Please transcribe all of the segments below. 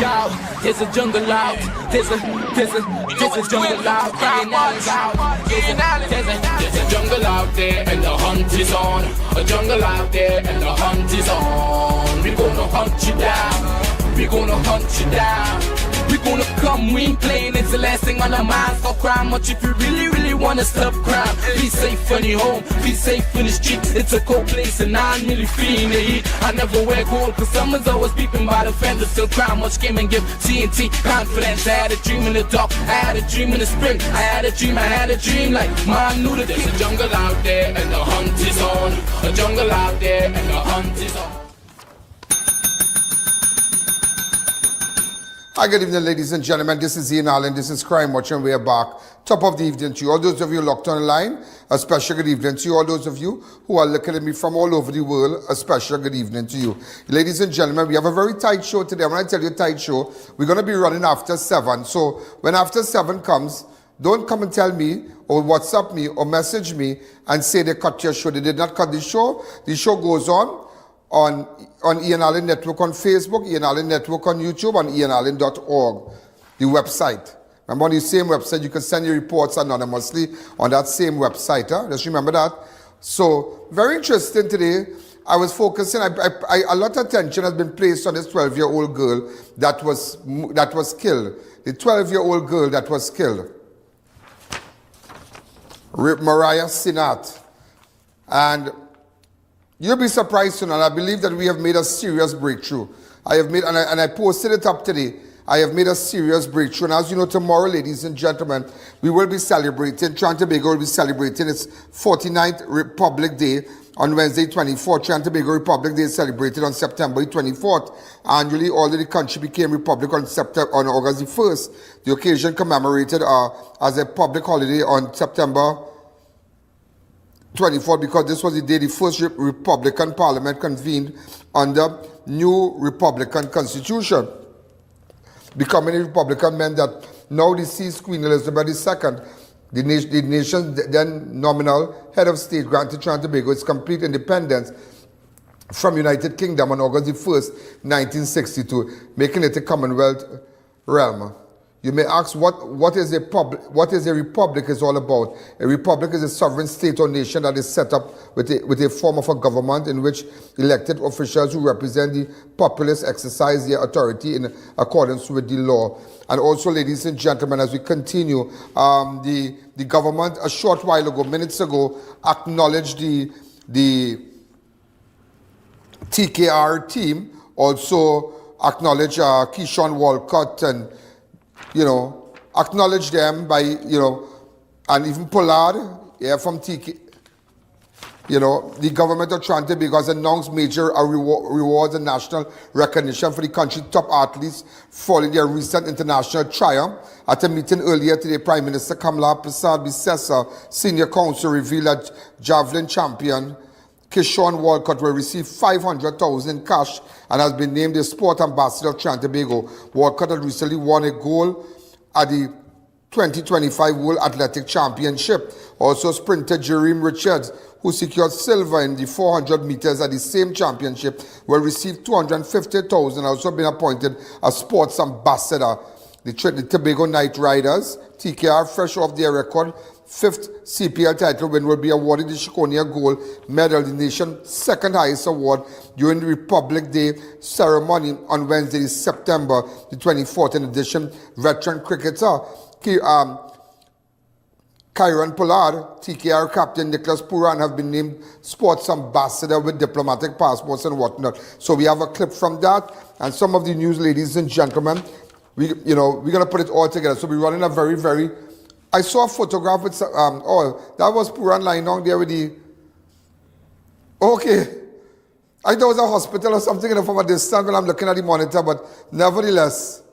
out, there's a jungle out, there's a jungle out, there's a jungle out there and the hunt is on. A jungle out there and the hunt is on. We gonna hunt you down, we gonna hunt you down. We gonna come, we ain't playing, it's the last thing on our minds. For crime, much if you really wanna stop crime. Be safe in your home, be safe in the street. It's a cold place and I'm really feeling the heat. I never wear gold cause someone's always peeping by the fender. Still crime, much came and give TNT confidence. I had a dream in the dark, I had a dream in the spring. I had a dream like mine knew that there's a jungle out there and the hunt is on. A jungle out there and the hunt is on. Hi, good evening, ladies and gentlemen. This is I.A.N, this is Crime Watch, and we are back. Top of the evening to you. All those of you locked on the line, a special good evening to you. All those of you who are looking at me from all over the world, a special good evening to you. Ladies and gentlemen, we have a very tight show today. When I tell you tight show, we're going to be running after 7. So when after 7 comes, don't come and tell me or WhatsApp me or message me and say they cut your show. They did not cut the show. The show goes on I.A.N Network on Facebook, I.A.N Network on YouTube, on ianalleyne.org, the website. Remember, on the same website, you can send your reports anonymously on that same website. Just remember that. So, very interesting today. I was focusing, a lot of attention has been placed on this 12-year-old girl that was killed. The 12-year-old girl that was killed. Mariah Seenath. And you'll be surprised to know, and I believe that we have made a serious breakthrough. I posted it up today. I have made a serious breakthrough. And as you know, tomorrow, ladies and gentlemen, we will be celebrating, Trinidad and Tobago will be celebrating its 49th Republic Day on Wednesday 24th. Trinidad and Tobago Republic Day is celebrated on September 24th. Annually, all of the country became Republic on August the 1st. The occasion commemorated as a public holiday on September 24 because this was the day the first Republican Parliament convened under new Republican Constitution. Becoming a Republican meant that now deceased Queen Elizabeth II, the nation's then nominal head of state, granted Trinidad and Tobago its complete independence from United Kingdom on August the 1st, 1962, making it a Commonwealth realm. You may ask what is a republic is all about. A republic is a sovereign state or nation that is set up with a form of a government in which elected officials who represent the populace exercise their authority in accordance with the law. And also, ladies and gentlemen, as we continue, the government a short while ago, minutes ago, acknowledged the TKR team, also acknowledged Keshorn Walcott and acknowledge them by, and even Pollard, from TK, the government of Trinidad and Tobago has announced major rewards and national recognition for the country's top athletes following their recent international triumph. At a meeting earlier today, Prime Minister Kamala Persad-Bissessar, Senior Counsel, revealed that javelin champion Keshorn Walcott will receive $500,000 in cash and has been named the sport ambassador of Trinidad and Tobago. Walcott had recently won a gold at the 2025 World Athletic Championship. Also, sprinter Jereem Richards, who secured silver in the 400 meters at the same championship, will receive $250,000. Also been appointed as sports ambassador. The Tobago Knight Riders, TKR, fresh off their record 5th CPL title win, will be awarded the Chiconia Gold Medal, the nation's second highest award, during the Republic Day ceremony on Wednesday, September the 24th. In addition, veteran cricketer Kieran Pollard, TKR captain Nicholas Puran have been named sports ambassador with diplomatic passports and whatnot. So we have a clip from that and some of the news, ladies and gentlemen. We're going to put it all together. So we're running a very, very... I saw a photograph with... that was Puran lying down there with the... Okay. I thought it was a hospital or something from a distance when I'm looking at the monitor, but nevertheless.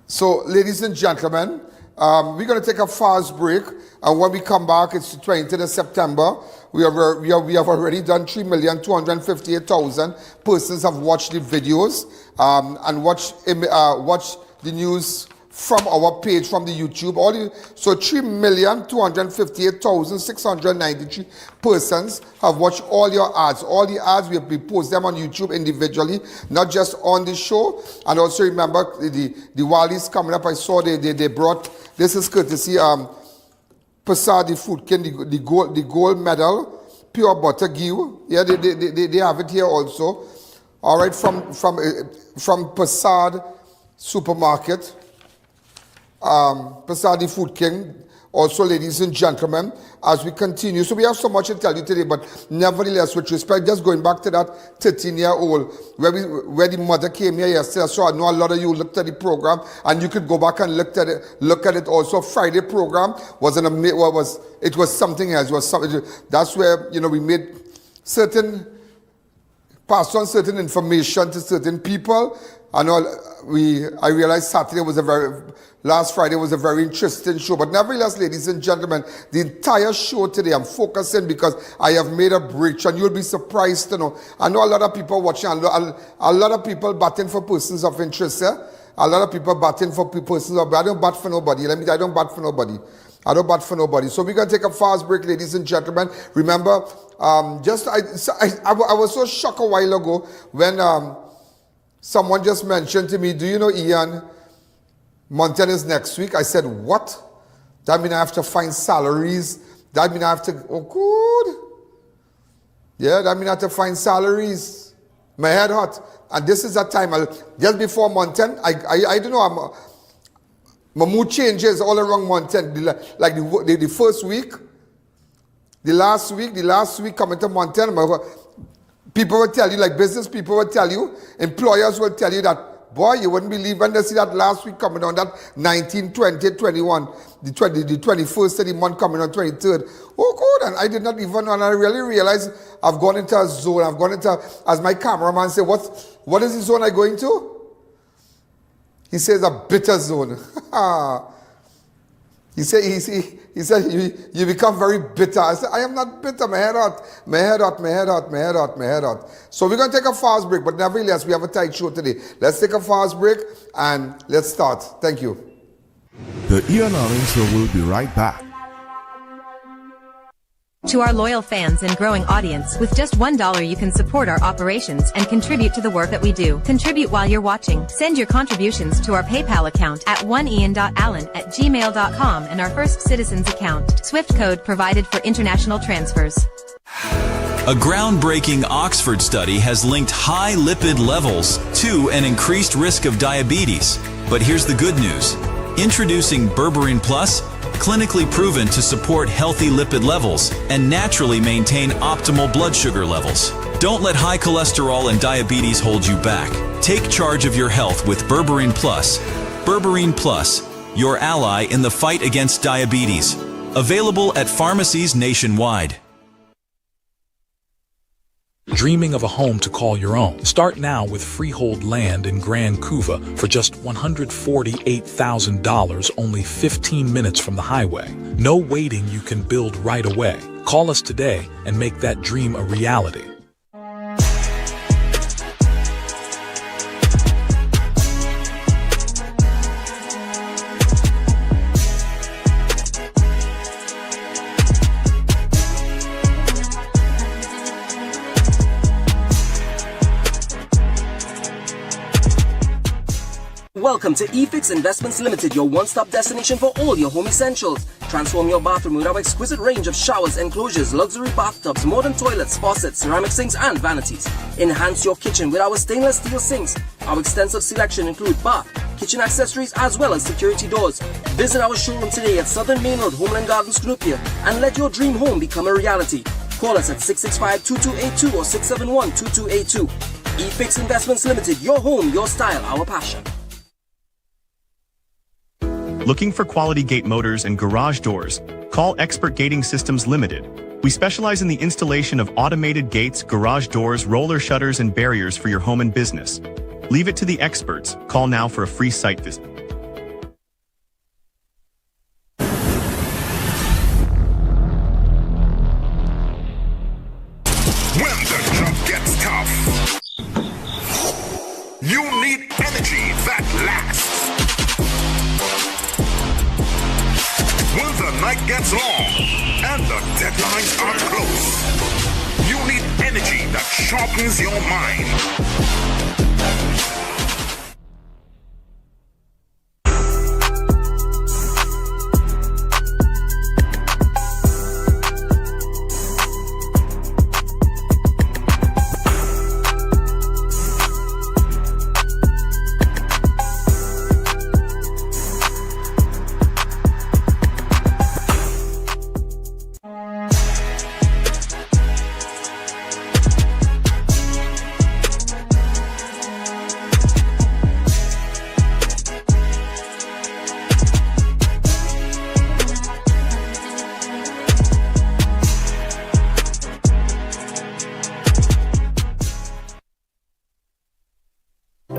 So, ladies and gentlemen, we're going to take a fast break, and when we come back, it's the 20th of September. We have already done 3,258,000 persons have watched the videos and watched the news from our page, from the YouTube. So 3,258,693 persons have watched all your ads. All the ads, we post them on YouTube individually, not just on the show. And also remember, the Diwali's coming up. I saw they brought, this is courtesy, Passad the Food King, the gold medal, pure butter ghee. Yeah, they have it here also. All right, from Passad Supermarket. Passad the Food King. Also, ladies and gentlemen, as we continue, so we have so much to tell you today, but nevertheless, with respect, just going back to that 13-year-old, where the mother came here yesterday, so I know a lot of you looked at the program, and you could go back and look at it also. Friday program was it was something else. It was something, that's where, you know, we made passed on certain information to certain people. I realized last Friday was a very interesting show. But nevertheless, ladies and gentlemen, the entire show today, I'm focusing because I have made a breach, and you'll be surprised to know. I know a lot of people watching, a lot of people batting for persons of interest. A lot of people batting for persons of, I don't bat for nobody. I don't bat for nobody. I don't bat for nobody. So we're going to take a fast break, ladies and gentlemen. Remember, I was so shocked a while ago when someone just mentioned to me, do you know, I.A.N, Montana is next week? I said, what? That means I have to find salaries. That means I have to, oh, good. Yeah, that means I have to find salaries. My head hot. And this is a time, just before Montana, I don't know, my mood changes all around Montana. Like the first week, the last week coming to Montana, people will tell you, like business people will tell you, employers will tell you that, boy, you wouldn't believe when they see that last week coming on, that 19, 20, 21, the 21st of the month coming on 23rd. Oh, good. And I did not even, and I really realized I've gone into a zone. I've gone into, as my cameraman said, what is the zone I going to? He says a bitter zone. He said you become very bitter. I said, I am not bitter. My head hot. So we're going to take a fast break, but nevertheless, we have a tight show today. Let's take a fast break and let's start. Thank you. The I.A.N show will be right back. To our loyal fans and growing audience, with just $1 you can support our operations and contribute to the work that we do. Contribute while you're watching. Send your contributions to our PayPal account at oneian.allen@gmail.com and our First Citizens account. Swift code provided for international transfers. A groundbreaking Oxford study has linked high lipid levels to an increased risk of diabetes. But here's the good news. Introducing Berberine Plus, clinically proven to support healthy lipid levels and naturally maintain optimal blood sugar levels. Don't let high cholesterol and diabetes hold you back. Take charge of your health with Berberine Plus. Berberine Plus, your ally in the fight against diabetes. Available at pharmacies nationwide. Dreaming of a home to call your own? Start now with freehold land in Grand Couva for just $148,000, only 15 minutes from the highway. No waiting, you can build right away. Call us today and make that dream a reality. Welcome to eFix Investments Limited, your one-stop destination for all your home essentials. Transform your bathroom with our exquisite range of showers, enclosures, luxury bathtubs, modern toilets, faucets, ceramic sinks, and vanities. Enhance your kitchen with our stainless steel sinks. Our extensive selection includes bath, kitchen accessories, as well as security doors. Visit our showroom today at Southern Main Road, Homeland Gardens, Cunupia, and let your dream home become a reality. Call us at 665-2282 or 671-2282. eFix Investments Limited, your home, your style, our passion. Looking for quality gate motors and garage doors? Call Expert Gating Systems Limited. We specialize in the installation of automated gates, garage doors, roller shutters, and barriers for your home and business. Leave it to the experts. Call now for a free site visit. When the job gets tough, you need energy that lasts. gets long and the deadlines are close. You need energy that sharpens your mind.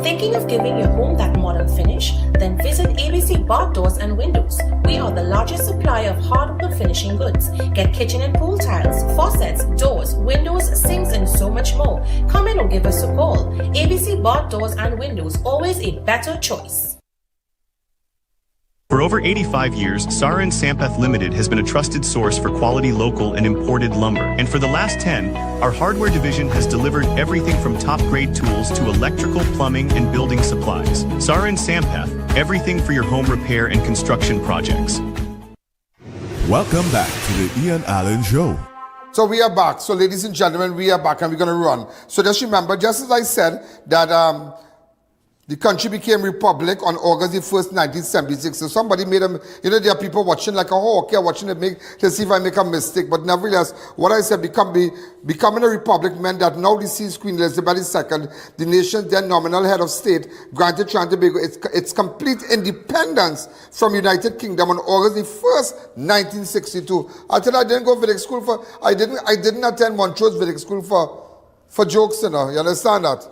Thinking of giving your home that modern finish? Then visit ABC Bath Doors and Windows. We are the largest supplier of hardwood finishing goods. Get kitchen and pool tiles, faucets, doors, windows, sinks, and so much more. Come in or give us a call. ABC Bath Doors and Windows, always a better choice. For over 85 years, Sarin Sampath Limited has been a trusted source for quality local and imported lumber. And for the last 10, our hardware division has delivered everything from top-grade tools to electrical, plumbing, and building supplies. Sarin Sampath, everything for your home repair and construction projects. Welcome back to the I.A.N Show. So we are back. So ladies and gentlemen, we are back and we're going to run. So just remember, just as I said, that the country became republic on August the 1st, 1976. So somebody made a, there are people watching like a hawker, watching it to see if I make a mistake. But nevertheless, what I said, becoming a republic meant that now deceased Queen Elizabeth II, the nation's then nominal head of state, granted Trinidad and Tobago its complete independence from United Kingdom on August the 1st, 1962. I tell you, I didn't go Vedic school I didn't attend Montrose Vedic school for jokes, you understand that?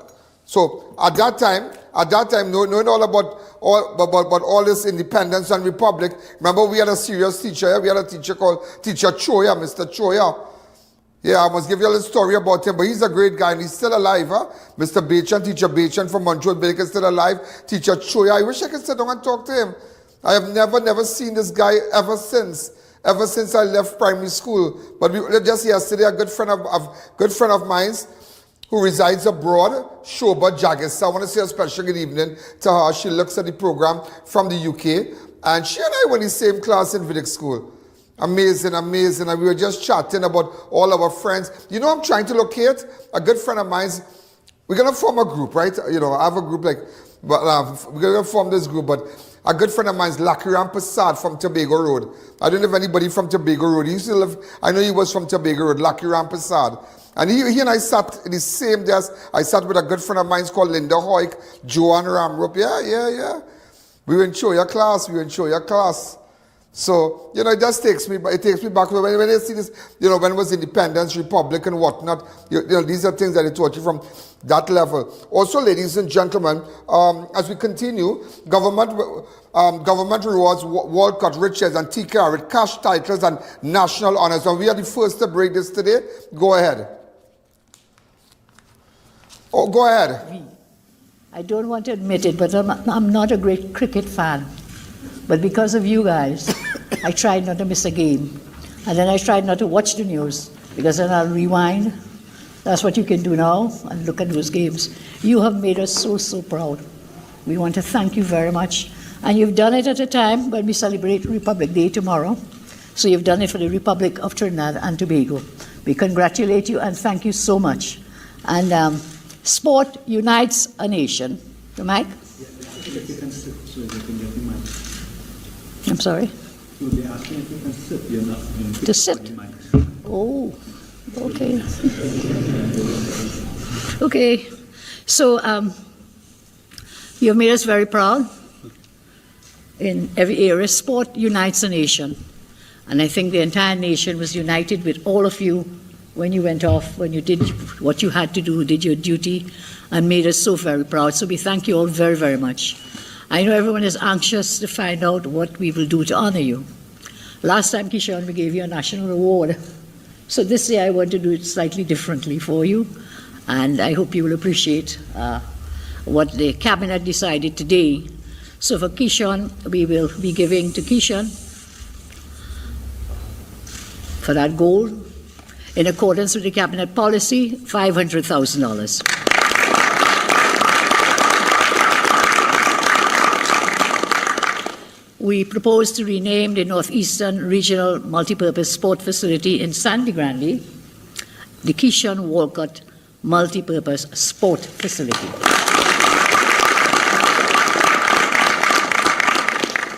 So at that time, knowing all about all this independence and republic, remember we had a serious teacher. We had a teacher called Teacher Choya, Mr. Choya. Yeah, I must give you a little story about him, but he's a great guy and he's still alive. Huh? Mr. Bachan, Teacher Bachan from Montreal Village is still alive. Teacher Choya, I wish I could sit down and talk to him. I have never seen this guy ever since I left primary school. But just yesterday, a good friend of mine who resides abroad, Shoba Jagis. I want to say a special good evening to her. She looks at the program from the UK, and she and I were in the same class in Vedic school. Amazing. And we were just chatting about all our friends. I'm trying to locate a good friend of mine. We're going to form a group, right? I have a group we're going to form this group, but a good friend of mine is Lakiram Prasad from Tobago Road. I don't know if anybody from Tobago Road. He used to live, I know he was from Tobago Road, Lakiram Prasad. And he and I sat in the same desk. I sat with a good friend of mine called Linda Hoyk, Joan Ramrup. Yeah. We were in Choya class. So, it just takes me back when I see this, when it was independence, republic and whatnot, these are things that I taught you from that level. Also, ladies and gentlemen, as we continue, government rewards Walcott, Richards and TKR with cash titles and national honors. And we are the first to break this today. Go ahead. Oh, go ahead. I don't want to admit it, but I'm not a great cricket fan. But because of you guys, I tried not to miss a game. And then I tried not to watch the news, because then I'll rewind. That's what you can do now, and look at those games. You have made us so proud. We want to thank you very much. And you've done it at a time when we celebrate Republic Day tomorrow. So you've done it for the Republic of Trinidad and Tobago. We congratulate you and thank you so much. And sport unites a nation. The mic? I'm sorry? To sit? Oh, okay. Okay. So you've made us very proud in every area. Sport unites a nation. And I think the entire nation was united with all of you when you went off, when you did what you had to do, did your duty, and made us so very proud. So we thank you all very, very much. I know everyone is anxious to find out what we will do to honor you. Last time, Keshorn, we gave you a national award. So this year I want to do it slightly differently for you. And I hope you will appreciate what the cabinet decided today. So for Keshorn, we will be giving to Keshorn for that goal. In accordance with the Cabinet policy, $500,000. We propose to rename the Northeastern Regional Multipurpose Sport Facility in Sandy Grande the Keshorn Walcott Multipurpose Sport Facility.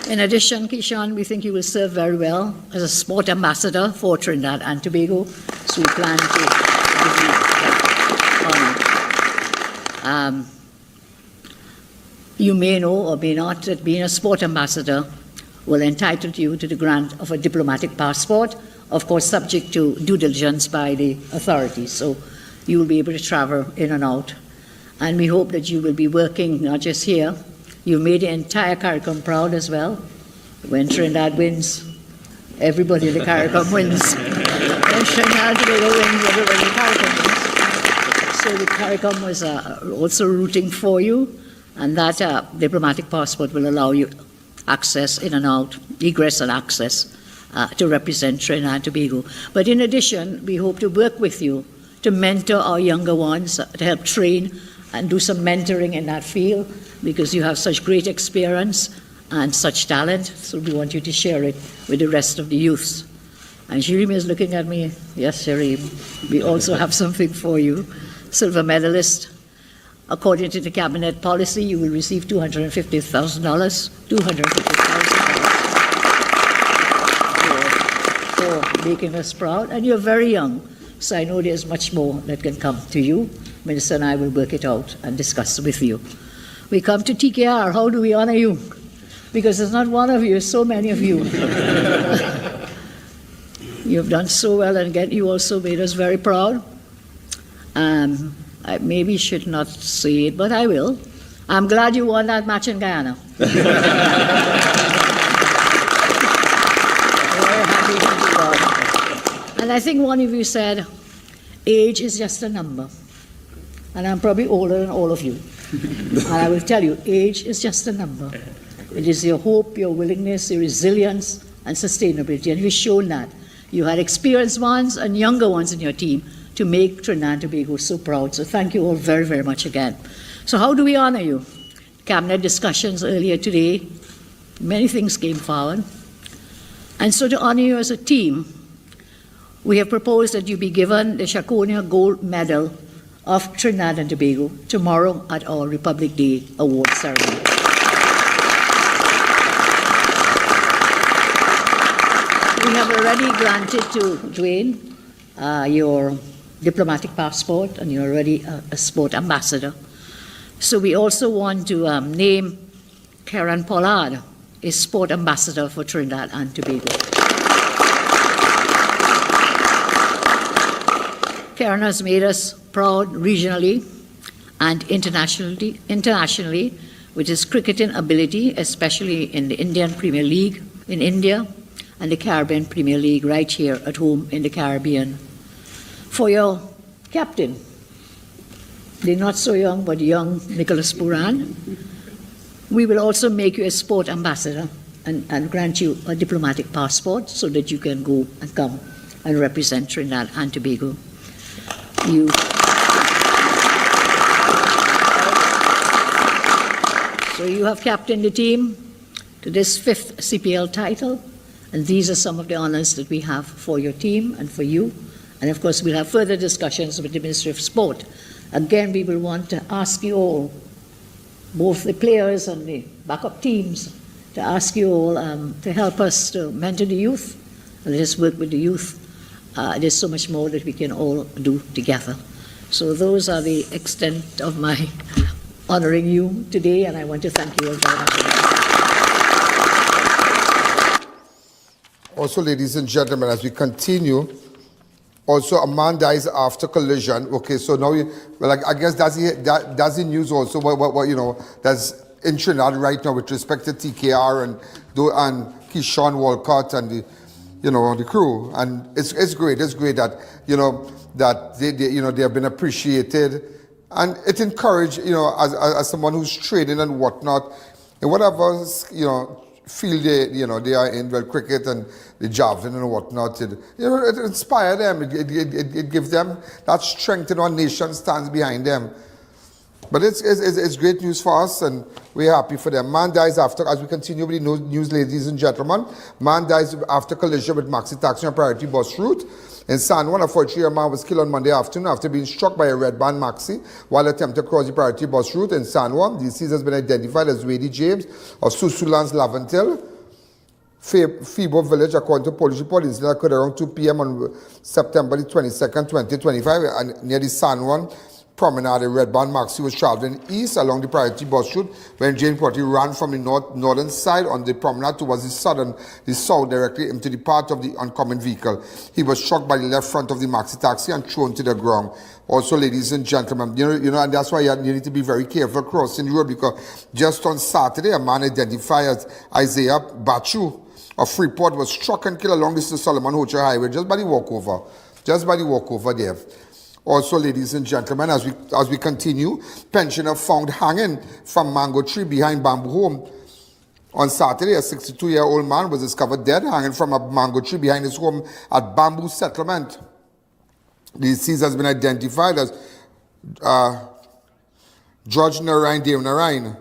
In addition, Keshorn, we think you will serve very well as a sport ambassador for Trinidad and Tobago, so we plan to give you that honor. You may know or may not that being a sport ambassador will entitle you to the grant of a diplomatic passport, of course subject to due diligence by the authorities. So you will be able to travel in and out. And we hope that you will be working not just here. You made the entire CARICOM proud as well. When Trinidad wins, everybody in the CARICOM wins. When Trinidad wins, everybody in the CARICOM wins. So the CARICOM was also rooting for you, and that diplomatic passport will allow you access in and out, egress and access to represent Trinidad and Tobago. But in addition, we hope to work with you to mentor our younger ones, to help train and do some mentoring in that field, because you have such great experience and such talent, so we want you to share it with the rest of the youths. And Jereem is looking at me. Yes, Jereem, we also have something for you. Silver medalist. According to the Cabinet policy, you will receive $250,000 for making us proud. And you're very young, so I know there's much more that can come to you. Minister and I will work it out and discuss with you. We come to TKR. How do we honor you? Because it's not one of you, it's so many of you. You've done so well, and again, you also made us very proud. I maybe should not say it, but I will. I'm glad you won that match in Guyana. Very happy to do that. And I think one of you said, age is just a number. And I'm probably older than all of you. And I will tell you, age is just a number. It is your hope, your willingness, your resilience, and sustainability. And you've shown that. You had experienced ones and younger ones in your team to make Trinidad and Tobago so proud. So thank you all very, very much again. So how do we honor you? Cabinet discussions earlier today, many things came forward. And so to honor you as a team, we have proposed that you be given the Shakonia Gold Medal of Trinidad and Tobago tomorrow at our Republic Day award ceremony. We have already granted to Dwayne your diplomatic passport, and you're already a sport ambassador. So we also want to name Karen Pollard a sport ambassador for Trinidad and Tobago. Karen has made us proud regionally and internationally with his cricketing ability, especially in the Indian Premier League in India and the Caribbean Premier League right here at home in the Caribbean. For your captain, the not so young but young Nicholas Buran, we will also make you a sport ambassador and grant you a diplomatic passport so that you can go and come and represent Trinidad and Tobago. So you have captained the team to this 5th CPL title, and these are some of the honors that we have for your team and for you. And of course, we'll have further discussions with the Ministry of Sport. Again, we will want to ask you all, both the players and the backup teams, to ask you all to help us to mentor the youth, and let us work with the youth. There's so much more that we can all do together. So those are the extent of my honoring you today, and I want to thank you all very much. Also, ladies and gentlemen, as we continue, also a man dies after collision. Okay, so now I guess that's the news also. What you know, that's in Trinidad right now with respect to TKR and Keshorn Walcott and the crew. And it's great. It's great that that they have been appreciated, and it encouraged as someone who's training and whatnot, and whatever field they are in, well, cricket and the javelin and whatnot. It inspires them. It gives them that strength, our nation stands behind them. But it's great news for us, and we're happy for them. Man dies after, as we continue with the news, ladies and gentlemen, man dies after collision with Maxi taxi on priority bus route. In San Juan, a 43-year-old man was killed on Monday afternoon after being struck by a red band Maxi while attempting to cross the priority bus route in San Juan. The deceased has been identified as Zwadie James of Sou Sou Lands, Laventille Febeau Village. According to police report, the incident occurred around 2 p.m. on September the 22nd, 2025, and near the San Juan promenade. A red band Maxi was traveling east along the priority bus route when James Potty ran from the northern side on the promenade towards the south directly into the path of the oncoming vehicle. He was struck by the left front of the Maxi taxi and thrown to the ground. Also, ladies and gentlemen, and that's why you need to be very careful crossing the road, because just on Saturday, a man identified as Isaiah Bachu of Freeport was struck and killed along the Solomon Hocha Highway just by the walkover there. Also, ladies and gentlemen, as we continue, pensioner found hanging from mango tree behind bamboo home. On Saturday, a 62-year-old man was discovered dead hanging from a mango tree behind his home at Bamboo Settlement. The deceased has been identified as Deonarine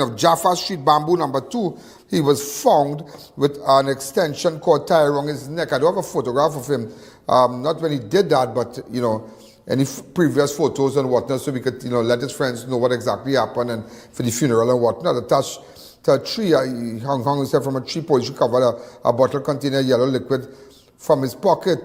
of Jaffa Street, Bamboo number 2. He was found with an extension cord tied around his neck. I do have a photograph of him. Not when he did that, but, any previous photos and whatnot, so we could, let his friends know what exactly happened and for the funeral and whatnot. Attached to a tree, he hung himself from a tree. Police recovered a bottle containing yellow liquid from his pocket.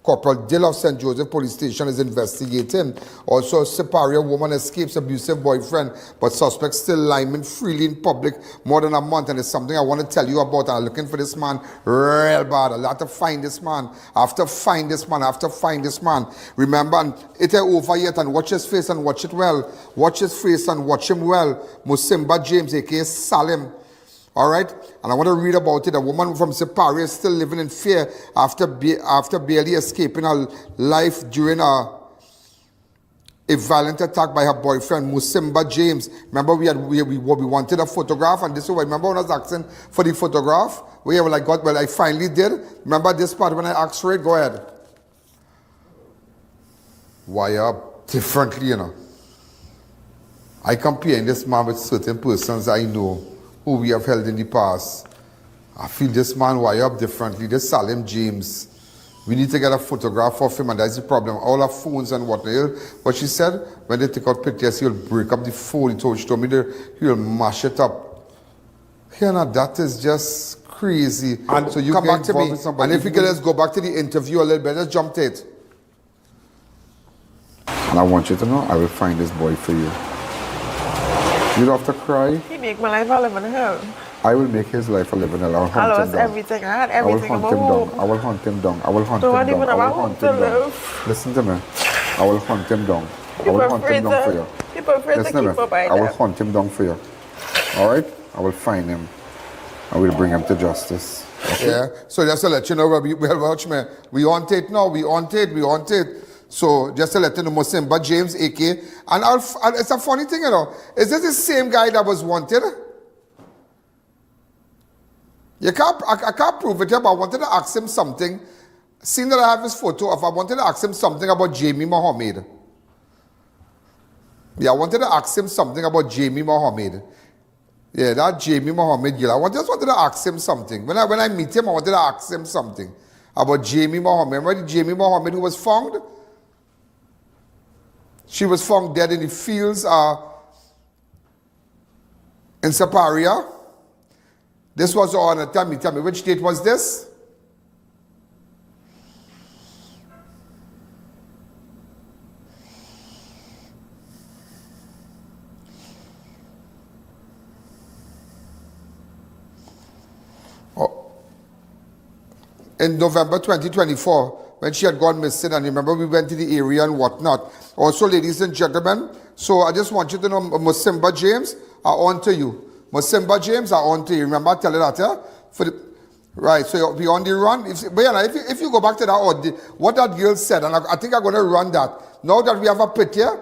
Corporal Dill of St. Joseph Police Station is investigating. Also, a Superior woman escapes abusive boyfriend, but suspects still liming freely in public more than a month. And it's something I want to tell you about. I'm looking for this man real bad. I have to find this man. I have to find this man. Remember, it ain't over yet, and watch his face and watch it well. Watch his face and watch him well. Musimba James, a.k.a. Salim. All right, and I want to read about it. A woman from Superior is still living in fear after barely escaping her life during a violent attack by her boyfriend, Musimba James. Remember, we wanted a photograph, and this is why. Remember when I was asking for the photograph? I finally did. Remember this part when I asked for it? Go ahead. Wire up differently, I comparing this man with certain persons I know who we have held in the past. I feel this man wire up differently. This Salim James. We need to get a photograph of him, and that's the problem. All our phones and whatnot. What she said, when they take out pictures, he'll break up the phone. She told me that he'll mash it up. That is just crazy. And so you come back to me. And if we can just go back to the interview a little bit, let's jump to it. And I want you to know, I will find this boy for you. You don't have to cry. He make my life a living hell. I will make his life a living hell. I lost everything. I had everything. I will hunt him down. I will hunt him down. Listen to me. I will hunt him down. I will hunt him down for you. People afraid to keep up by I will hunt him down for you. All right? I will find him. I will bring him to justice. Okay? Yeah. So just to let you know, watch me. We on it now. We on it. So just to let you know, Musimba James, A.K. And it's a funny thing, Is this the same guy that was wanted? I can't prove it here, but I wanted to ask him something. Seeing that I have his photo I wanted to ask him something about Jamie Mohammed. Yeah, I wanted to ask him something about Jamie Mohammed. Yeah, that Jamie Mohammed girl. Just wanted to ask him something. When I meet him, I wanted to ask him something about Jamie Mohammed. Remember the Jamie Mohammed who was found? She was found dead in the fields in Superior. This was on, tell me, which date was this? In November 2024. When she had gone missing, and remember we went to the area and whatnot. Also, ladies and gentlemen, so I just want you to know, Musimba James, are on to you. Musimba James are on to you. Remember, I tell you that, yeah? Right, so we on the run. If you go back to that, what that girl said, and I think I'm going to run that. Now that we have a pit here,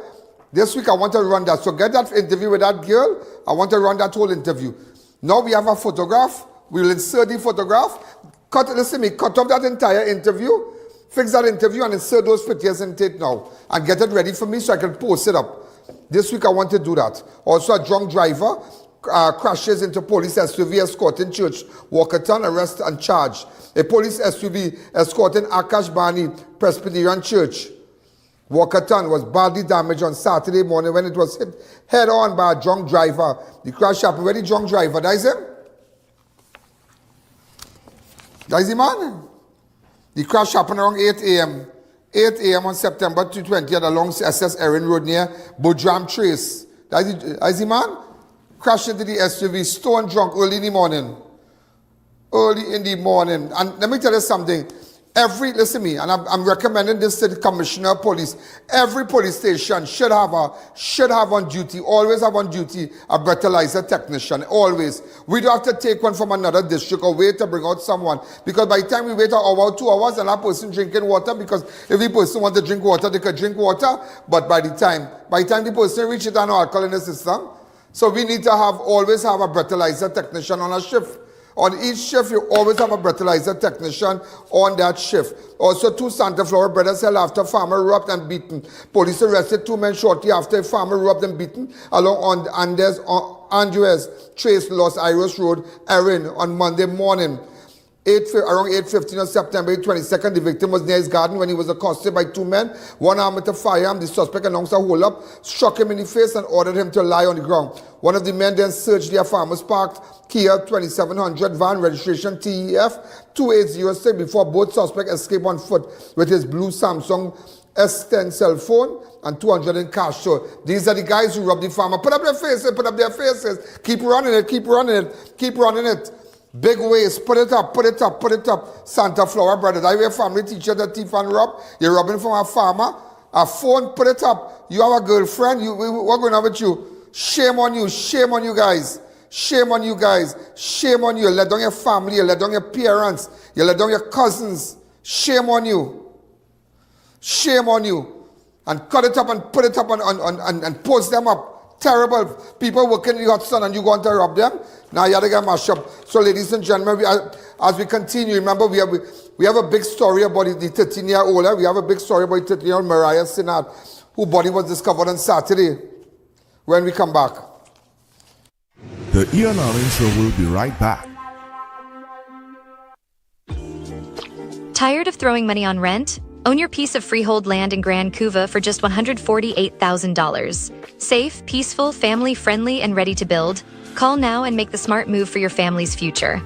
this week I want to run that. So get that interview with that girl. I want to run that whole interview. Now we have a photograph. We will insert the photograph. Cut off that entire interview. Fix that interview and insert those pictures in it now. And get it ready for me so I can post it up. This week I want to do that. Also, a drunk driver crashes into police SUV escorting church walkathon, arrest and charge. A police SUV escorting Akash Bani Presbyterian Church walkathon was badly damaged on Saturday morning when it was hit head-on by a drunk driver. The crash happened. Where the drunk driver? That is him? That is the man? The crash happened around 8 a.m. 8 a.m. on September 20th along SS Erin Road near Bodram Trace. That is the man? Crashed into the SUV, stone drunk early in the morning. Early in the morning. And let me tell you something. Listen to me, and I'm recommending this to the Commissioner of Police. Every police station should have on duty, always have on duty, a breathalyzer technician, always. We don't have to take one from another district or wait to bring out someone. Because by the time we wait an hour, 2 hours, and that person drinking water, because if the person wants to drink water, they could drink water. But by the time the person reaches an alcohol in the system, so we need to always have a breathalyzer technician on a shift. On each shift, you always have a breathalyzer technician on that shift. Also, 2 Santa Flora brothers held after farmer robbed and beaten. Police arrested 2 men shortly after a farmer robbed and beaten along Andres Trace Los Iros Road, Erin, on Monday morning. Around 8:15 on September 22nd, the victim was near his garden when he was accosted by 2 men. One armed with a firearm. The suspect announced a hold-up, struck him in the face and ordered him to lie on the ground. One of the men then searched their farmer's parked Kia 2700 van, registration TEF 2806, before both suspects escaped on foot with his blue Samsung S10 cell phone and 200 in cash. So these are the guys who robbed the farmer. Put up their faces. Keep running it. Big waist, put it up. Santa Flora brothers. I be a family teacher that thief and rob. You're robbing from a farmer. A phone, put it up. You have a girlfriend. What's going on with you? Shame on you guys. Shame on you. You let down your family. You let down your parents. You let down your cousins. Shame on you. And cut it up and put it up and post them up. Terrible. People working in the hot sun and you going to rob them? Now you have to get mashed up. So ladies and gentlemen, as we continue, remember we have a big story about the 13-year-old. We have a big story about the 13-year-old Mariah Seenath, whose body was discovered on Saturday. When we come back. The I.A.N show will be right back. Tired of throwing money on rent? Own your piece of freehold land in Grand Couva for just $148,000. Safe, peaceful, family-friendly, and ready to build. Call now and make the smart move for your family's future.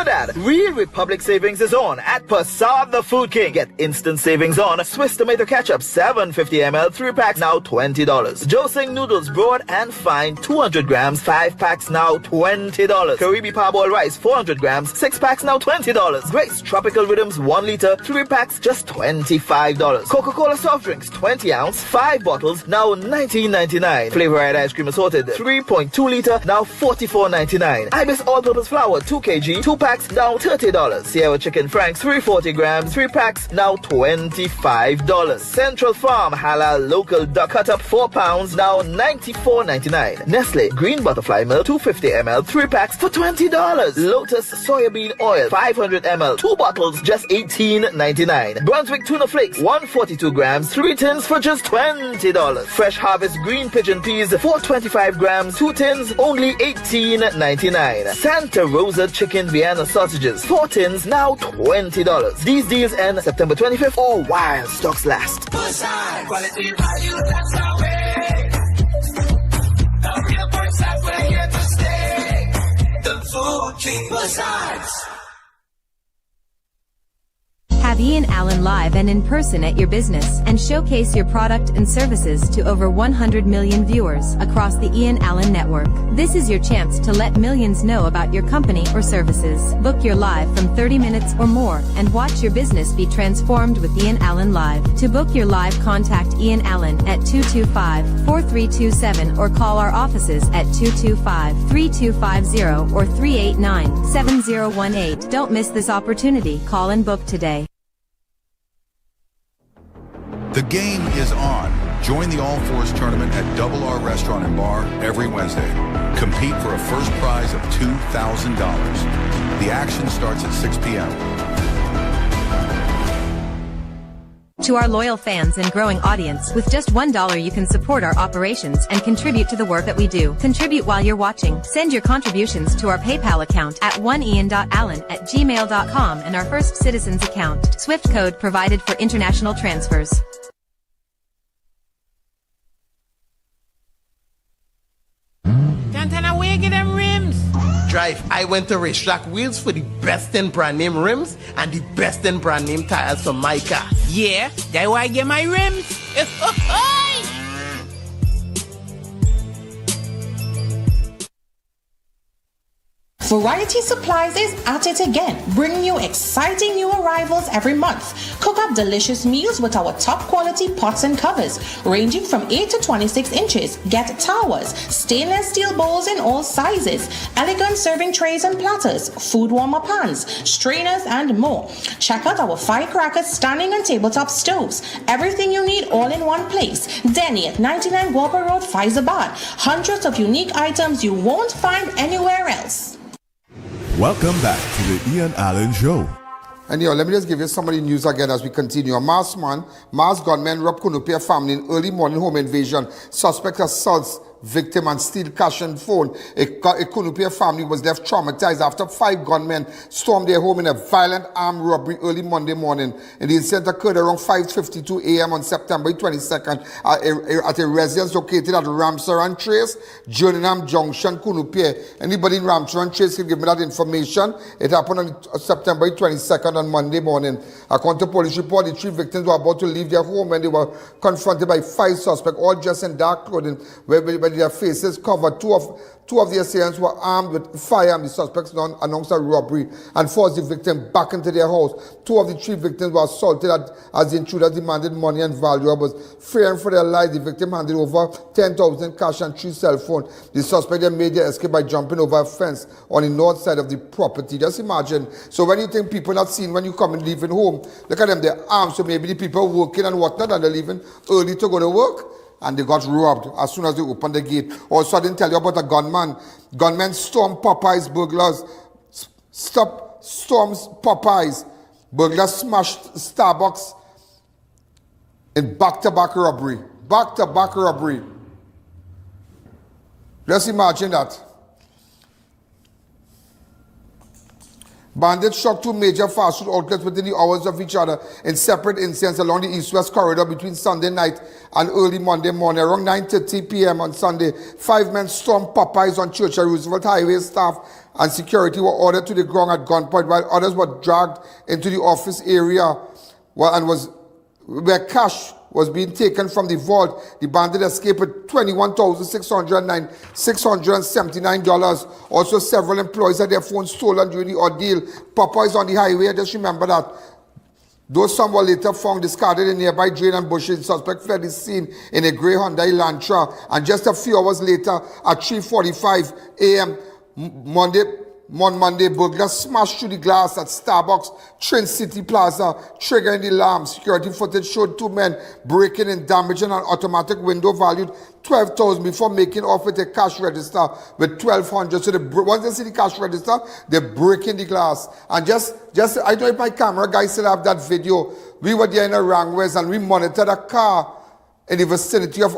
Trinidad, Real Republic Savings is on at Passad the Food King. Get instant savings on Swiss tomato ketchup 750 ml 3 packs now $20. Josing noodles broad and fine 200 grams 5 packs now $20. Karibi parboiled rice 400 grams 6 packs now $20. Grace Tropical Rhythms 1 liter 3 packs just $25. Coca-Cola soft drinks 20 ounce 5 bottles now $19.99. Flavored ice cream assorted 3.2 liter now $44.99. Ibis all-purpose flour 2 kg 2 packs now $30. Sierra Chicken Franks 340 grams 3 packs now $25. Central Farm Halal Local Duck Cut Up 4 pounds now $94.99. Nestle Green Butterfly Milk 250 ml 3 packs for $20. Lotus Soybean Oil 500 ml 2 bottles just $18.99. Brunswick Tuna Flakes 142 grams 3 tins for just $20. Fresh Harvest Green Pigeon Peas 425 grams 2 tins only $18.99. Santa Rosa Chicken Vienna Sausages 4 tins now $20. These deals end September 25th or while stocks last. Quality value, that's our way. The real birds that we're here to stay. The Food King Besides. Have I.A.N. live and in person at your business and showcase your product and services to over 100 million viewers across the I.A.N network. This is your chance to let millions know about your company or services. Book your live from 30 minutes or more and watch your business be transformed with I.A.N Live. To book your live, contact I.A.N at 225-4327 or call our offices at 225-3250 or 389-7018. Don't miss this opportunity. Call and book today. The game is on. Join the All Fours tournament at Double R Restaurant and Bar every Wednesday. Compete for a first prize of $2,000. The action starts at 6 p.m. To our loyal fans and growing audience, with just $1 you can support our operations and contribute to the work that we do. Contribute while you're watching. Send your contributions to our PayPal account at oneian.allen@gmail.com and our First Citizens account. Swift code provided for international transfers. Cantana, where you get them rims? Drive, I went to Racetrack Wheels for the best in brand name rims and the best in brand name tires for my car. Yeah, that's why I get my rims. Variety Supplies is at it again, bringing you exciting new arrivals every month. Cook up delicious meals with our top quality pots and covers, ranging from 8 to 26 inches. Get towers, stainless steel bowls in all sizes, elegant serving trays and platters, food warmer pans, strainers, and more. Check out our firecrackers, standing and tabletop stoves. Everything you need all in one place. Denny at 99 Guapa Road, Faizabad. Hundreds of unique items you won't find anywhere else. Welcome back to the I.A.N Show. And let me just give you some of the news again as we continue. A masked gunman robbed Kunupia family in early morning home invasion. Suspect assaults victim and steal cash and phone. A Kunupia family was left traumatized after 5 gunmen stormed their home in a violent armed robbery early Monday morning. And the incident occurred around 5:52 a.m. on September 22nd at a residence located at Ramsar and Trace, Jernam Junction, Kunupia. Anybody in Ramsar and Trace can give me that information. It happened on September 22nd on Monday morning. According to police report, the 3 victims were about to leave their home when they were confronted by 5 suspects, all dressed in dark clothing, with their faces covered. Two of the assailants were armed with fire, and the suspects announced a robbery and forced the victim back into their house. 2 of the 3 victims were assaulted as the intruders demanded money and valuables. Fearing for their lives, the victim handed over 10,000 cash and 3 cell phones. The suspect then made their escape by jumping over a fence on the north side of the property. Just imagine. So when you think people not seen when you come and leaving home, look at them, they're armed. So maybe the people working and whatnot, and they're leaving early to go to work, and they got robbed as soon as they opened the gate. Also, I didn't tell you about a gunman. Gunmen stormed Popeyes burglars. Storms Popeyes. Burglars smashed Starbucks in back-to-back robbery. Back-to-back robbery. Let's imagine that. Bandits shot 2 major fast food outlets within the hours of each other in separate incidents along the east-west corridor between Sunday night and early Monday morning. Around 9:30 p.m. on Sunday, 5 men stormed Popeyes on Churchill Roosevelt Highway. Staff and security were ordered to the ground at gunpoint, while others were dragged into the office area where cash was being taken from the vault. The bandit escaped with $21,679. Also, several employees had their phones stolen during the ordeal. Popeyes on the highway, just remember that. Though some were later found discarded in nearby drain and bushes, the suspect fled the scene in a grey Hyundai Elantra. And just a few hours later, at 3:45 a.m. Monday, burglars smashed through the glass at Starbucks, Trin City Plaza, triggering the alarm. Security footage showed 2 men breaking and damaging an automatic window valued $12,000 before making off with a cash register with $1,200. So once they see the cash register, they're breaking the glass. And just I don't know if my camera guys still have that video. We were there in a Rangways and we monitored a car in the vicinity of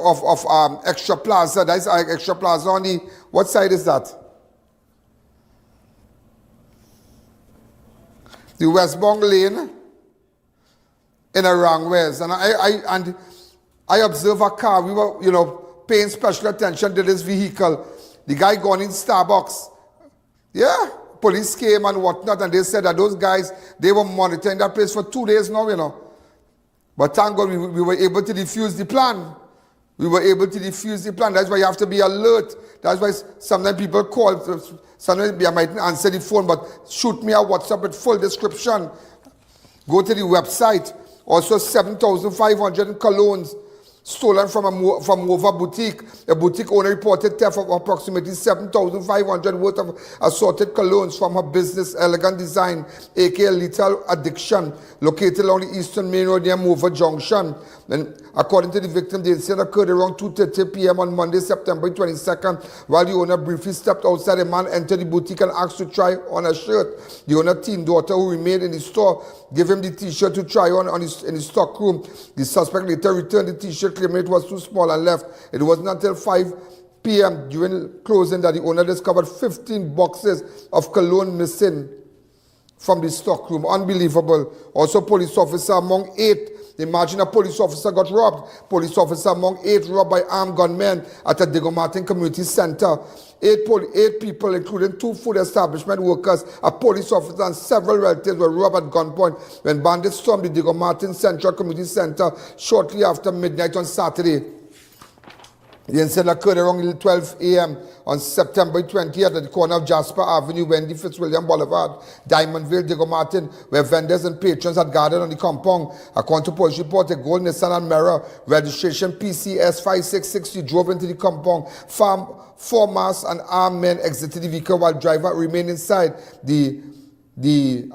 Extra Plaza. That's Extra Plaza on the, what side is that? The westbound lane in a Rangways. And I observed a car. We were, paying special attention to this vehicle. The guy gone in Starbucks. Yeah, police came and whatnot, and they said that those guys, they were monitoring that place for 2 days now, But thank God we were able to defuse the plan. We were able to defuse the plan. That's why you have to be alert. That's why sometimes people call. Sometimes I might not answer the phone, but shoot me a WhatsApp with full description. Go to the website. Also 7,500 colognes stolen from Mova boutique. The boutique owner reported theft of approximately 7,500 worth of assorted colognes from her business Elegant Design, aka Lethal Addiction, located along the Eastern Main Road near Mova Junction. And according to the victim, the incident occurred around 2:30 p.m. on Monday, September 22nd. While the owner briefly stepped outside, a man entered the boutique and asked to try on a shirt. The owner's teen daughter, who remained in the store, gave him the t-shirt to try on in his stock room. The suspect later returned the t-shirt, claiming it was too small, and left. It wasn't until 5 p.m. during closing that the owner discovered 15 boxes of cologne missing from the stock room. Unbelievable. Also, police officer among 8. Imagine a police officer got robbed. Police officer among 8 robbed by armed gunmen at a Degomartin Community Center. 8 people, including 2 food establishment workers, a police officer, and several relatives were robbed at gunpoint when bandits stormed the Degomartin Central Community Center shortly after midnight on Saturday. The incident occurred around 12 a.m. on September 20th at the corner of Jasper Avenue, Wendy Fitzwilliam Boulevard, Diamondville, Degomartin, where vendors and patrons had gathered on the compound. According to police report, a gold Nissan Almera, registration PCS 5660, drove into the compound. 4 masked and armed men exited the vehicle while driver remained inside. They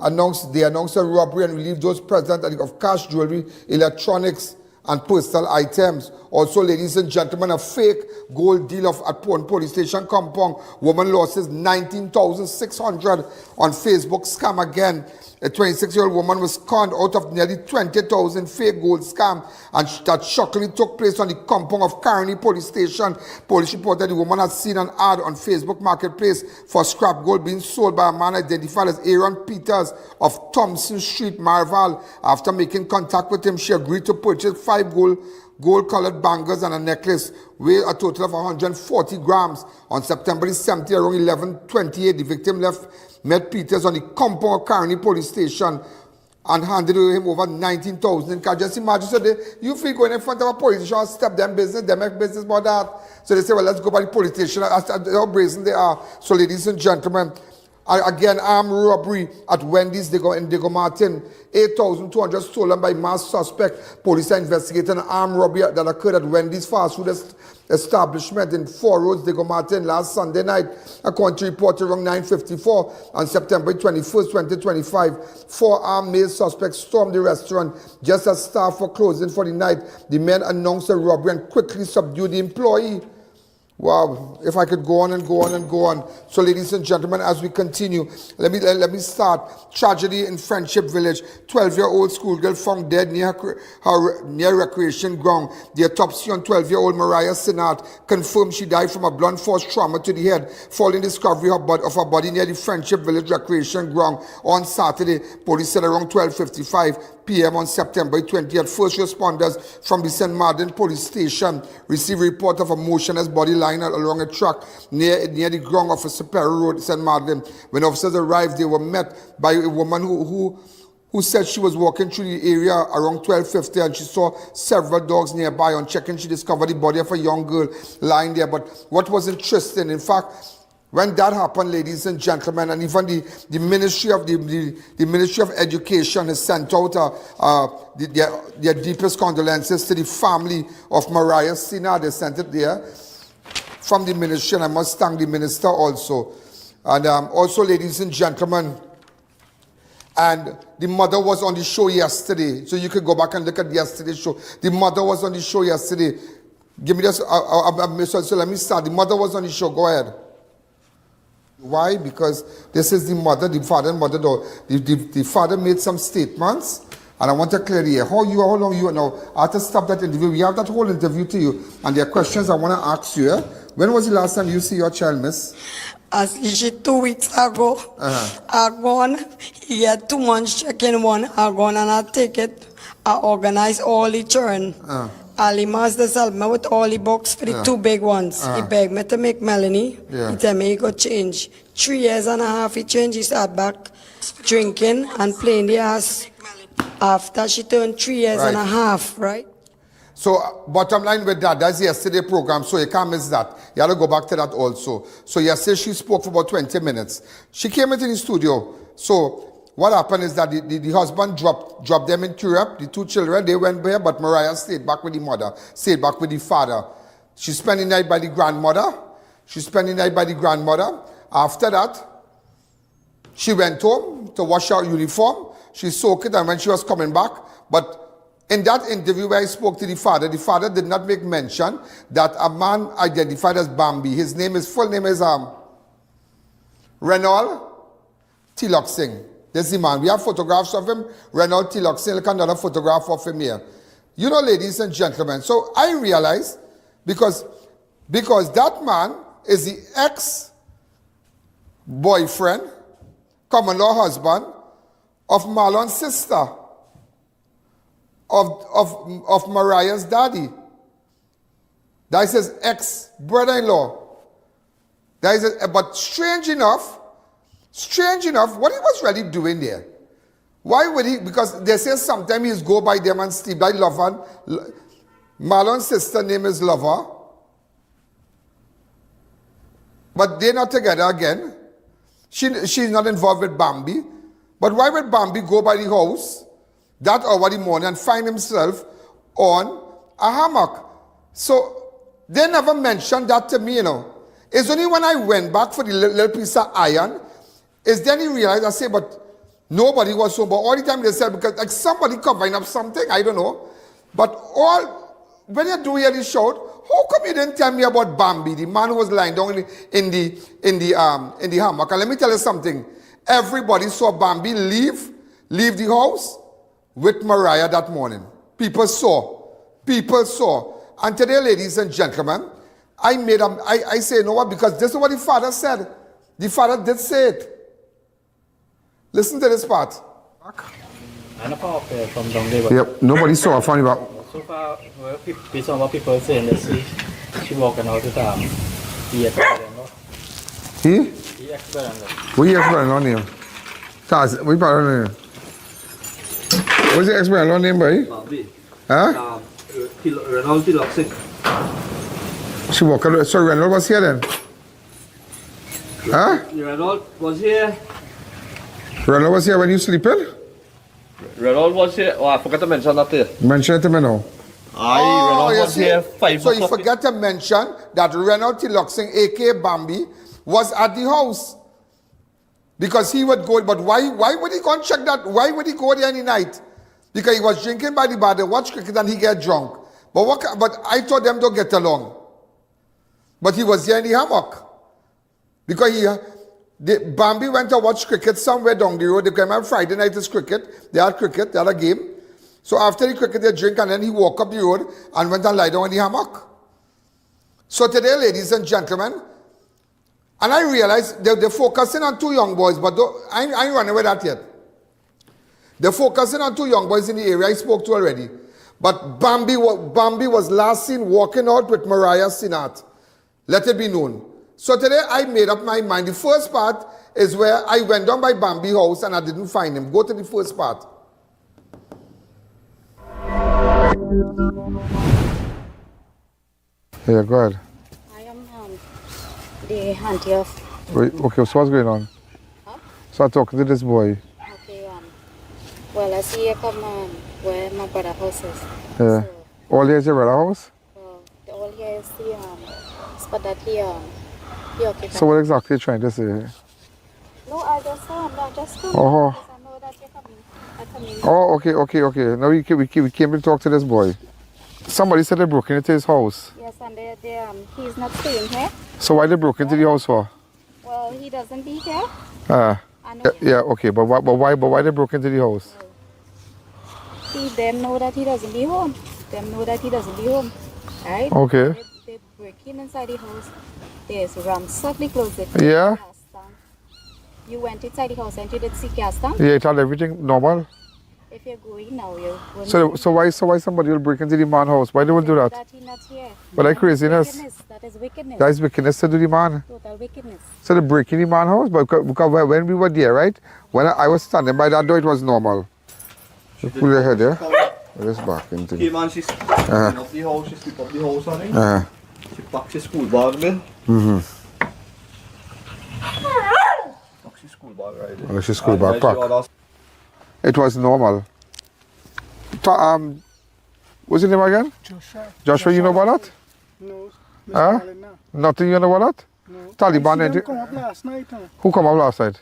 announced a robbery and relieved those present of cash, jewelry, electronics, and personal items. Also, ladies and gentlemen, a fake gold deal at Port Police Station compound. Woman losses 19,600 on Facebook scam again. A 26-year-old woman was conned out of nearly 20,000 fake gold scam, and that shockingly took place on the compound of Carney Police Station. Police reported the woman had seen an ad on Facebook Marketplace for scrap gold being sold by a man identified as Aaron Peters of Thompson Street, Marval. After making contact with him, she agreed to purchase 5 gold-colored bangles and a necklace weighed a total of 140 grams. On September 17th, around 11:28, the victim met Peters on the compound of Carney Police Station and handed him over 19,000 in cash. Just imagine, so you feel going in front of a police station and step them business, they make business about that. So they say, well, let's go by the police station. That's how brazen they are. So ladies and gentlemen, again, armed robbery at Wendy's in Degomartin. 8,200 stolen by masked suspect. Police are investigating an armed robbery that occurred at Wendy's fast food establishment in 4 Roads, Degomartin, last Sunday night. According to report around 9:54 on September 21st, 2025, 4 armed male suspects stormed the restaurant just as staff were closing for the night. The men announced a robbery and quickly subdued the employee. Wow, if I could go on and go on and go on. So ladies and gentlemen, as we continue, let me start. Tragedy in Friendship Village. 12-year-old schoolgirl found dead near recreation ground. The autopsy on 12-year-old Mariah Seenath confirmed she died from a blunt force trauma to the head following discovery of her body near the Friendship Village recreation ground on Saturday. Police said around 12:55 p.m. on September 20th, first responders from the St. Martin Police Station received a report of a motionless body lying along a track near the ground of a Superior Road, St. Martin. When officers arrived, they were met by a woman who said she was walking through the area around 12:50 and she saw several dogs nearby. On checking, she discovered the body of a young girl lying there. But what was interesting, in fact, when that happened, ladies and gentlemen, and even the Ministry of Education has sent out their deepest condolences to the family of Mariah Seenath. They sent it there from the ministry, and I must thank the minister also. And also, ladies and gentlemen, and the mother was on the show yesterday, so you could go back and look at yesterday's show. The mother was on the show yesterday. Give me this, so let me start. The mother was on the show. Go ahead. Why? Because this is the mother, the father and mother. The father made some statements, and I want to clear the air. How long you are now? I have to stop that interview. We have that whole interview to you, and there are questions I want to ask you. When was the last time you see your child, miss? As she 2 weeks ago, I gone, he had 2 months check-in one, I gone and I take it, I organize all the children. Ali Master help me with all the books for the 2 big ones. He begged me to make Melanie. He tell me he got change. 3 years and a half he changed. He started back drinking and playing the ass After she turned 3 years and Right. a half, right? So bottom line with that, that's yesterday program, so you can't miss that. You have to go back to that also. So yesterday she spoke for about 20 minutes. She came into the studio. So what happened is that the husband dropped them in Europe, the 2 children, they went there, but Mariah stayed back with the mother, stayed back with the father. She spent the night by the grandmother. After that, she went home to wash her uniform. She soaked it, and when she was coming back, but in that interview where I spoke to the father did not make mention that a man identified as Bambi, his full name is Reynold Tilok Singh. This is the man. We have photographs of him. Reynold Tilok Singh. Look, another photograph of him here. You know, ladies and gentlemen, so I realized, because that man is the ex-boyfriend, common-law husband of Marlon's sister, of Mariah's daddy. That is his ex-brother-in-law. But strange enough, what he was really doing there? Why would he? Because they say sometimes he's go by them and sleep. Like Lover. Marlon's sister name is Lover. But they're not together again. She's not involved with Bambi. But why would Bambi go by the house that hour in the morning and find himself on a hammock? So they never mentioned that to me, you know. It's only when I went back for the little piece of iron, is then he realized, I say, but nobody was home. But all the time they said, because like somebody covering up something, I don't know. But when you do hear the shout, how come you didn't tell me about Bambi, the man who was lying down in the hammock? And let me tell you something. Everybody saw Bambi leave the house with Mariah that morning. People saw. And today, ladies and gentlemen, I say, you know what, because this is what the father said. The father did say it. Listen to this part. Yep, nobody saw a funny about. So far, based on what people are saying, she walking out the time. He We explain on him. We put on him. What's the explain on him, boy? Huh? Reynold Tilok Singh. She walked out. So Reynold was here then? Huh? Reynold was here. Reynold was here when you sleeping? Reynold was here. Oh, I forgot to mention that there. Mention it to me now. Reynold was here 5 So o'clock. you forget to mention that Reynold Tilok Singh, a.k.a. Bambi, was at the house. Because he would go, but why would he go and check that? Why would he go there any night? Because he was drinking by the bar, they watch cricket and he get drunk. But I told them to get along. But he was here in the hammock. Because Bambi went to watch cricket somewhere down the road. They came on Friday night is cricket. They had a game. So after the cricket, they drink and then he walked up the road and went and lie down in the hammock. So today, ladies and gentlemen, and I realized they're focusing on 2 young boys, but I ain't running with that yet. They're focusing on 2 young boys in the area I spoke to already. But Bambi was last seen walking out with Mariah Seenath. Let it be known. So today I made up my mind. The first part is where I went down by Bambi's house and I didn't find him. Go to the first part. Yeah, go ahead. I am the auntie of... Wait, okay, so what's going on? Huh? So I'm talking to this boy. Okay, well, I see you come where my brother's house is. Yeah. So, all here is your brother's house? all here is the spot that he occupied. So what exactly are you trying to say? No, I just come because I know that you're coming. Oh, okay. Now we came to talk to this boy. Somebody said they broke into his house. Yes, and he's not staying here. So why they broke into the house for? Well, he doesn't be here. Yeah, okay, but why they broke into the house? See, them know that he doesn't be home. Right? Okay. They break inside the house. There's ransackly closed it. Yeah. You went inside the house and you did see Castan? Yeah, it had everything normal. If you're going now, you're going So why somebody will break into the man's house? Why they will do that? That he's not here. But that craziness. That is wickedness. That is wickedness to do the man. Total wickedness. So they break in the man's house? Because when we were there, right? When I was standing by that door, it was normal. You pull your head there. Let's back into Okay, man, she's up the house, she sleep up the house on it. She packs the school bag there. Packs the school bag right there. Oh, she's school bag pack. It was normal. What's your name again? Joshua. Joshua, you know about that? No. Nothing you know about that? No. Taliban. I see them come up last night. Who come up last night?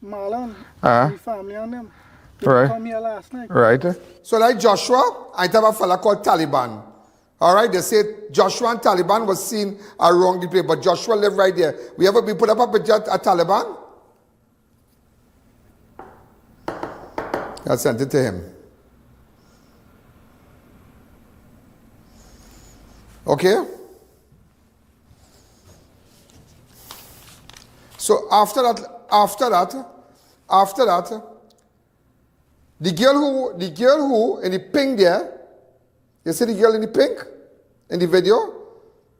Marlon. My family and them. They Right. come here last night. Right. So like Joshua, I have a fella called Taliban. All right, they say Joshua and Taliban was seen around the place, but Joshua lived right there. We ever be put up a picture at Taliban? I sent it to him. Okay? So after that, the girl who in the pink there, you see the girl in the pink in the video?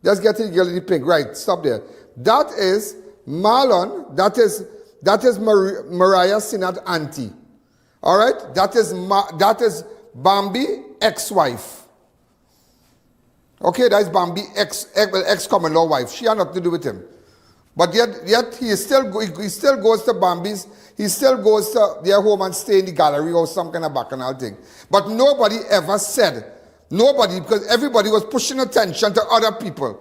Let's get to the girl in the pink. Right, stop there. That is Marlon, that is Mariah Seenath auntie. All right? That is Bambi ex-wife. Okay, that is Bambi ex-common law wife. She had nothing to do with him. But yet he still goes to Bambi's, he still goes to their home and stay in the gallery or some kind of bacchanal thing. But nobody ever said, because everybody was pushing attention to other people.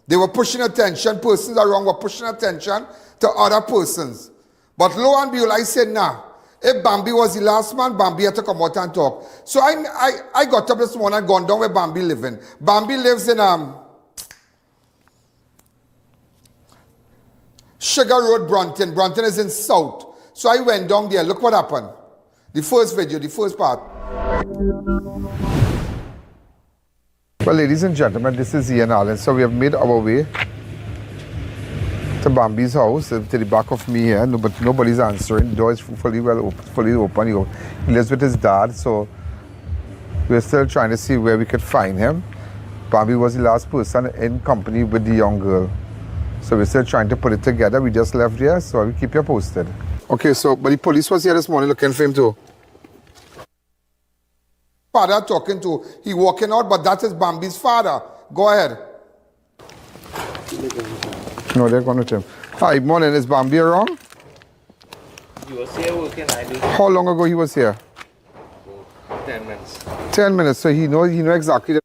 They were pushing attention, persons around were pushing attention to other persons. But lo and behold, I said, nah, if Bambi was the last man, Bambi had to come out and talk. So I got up this morning and gone down where Bambi living. Bambi lives in Sugar Road, Bronton. Bronton is in South. So I went down there. Look what happened. The first video, the first part. Well, ladies and gentlemen, this is I.A.N. So we have made our way to Bambi's house, to the back of me here. No, but nobody's answering. The door is fully open. He lives with his dad, so we're still trying to see where we could find him. Bambi was the last person in company with the young girl. So we're still trying to put it together. We just left here, so I will keep you posted. Okay, so, but the police was here this morning looking for him too. Father talking to, he walking out, but that is Bambi's father. Go ahead. No, they're going to him. Hi, morning. Is Bambi around? He was here working, I did. How long ago he was here? 10 minutes. 10 minutes, so he know exactly.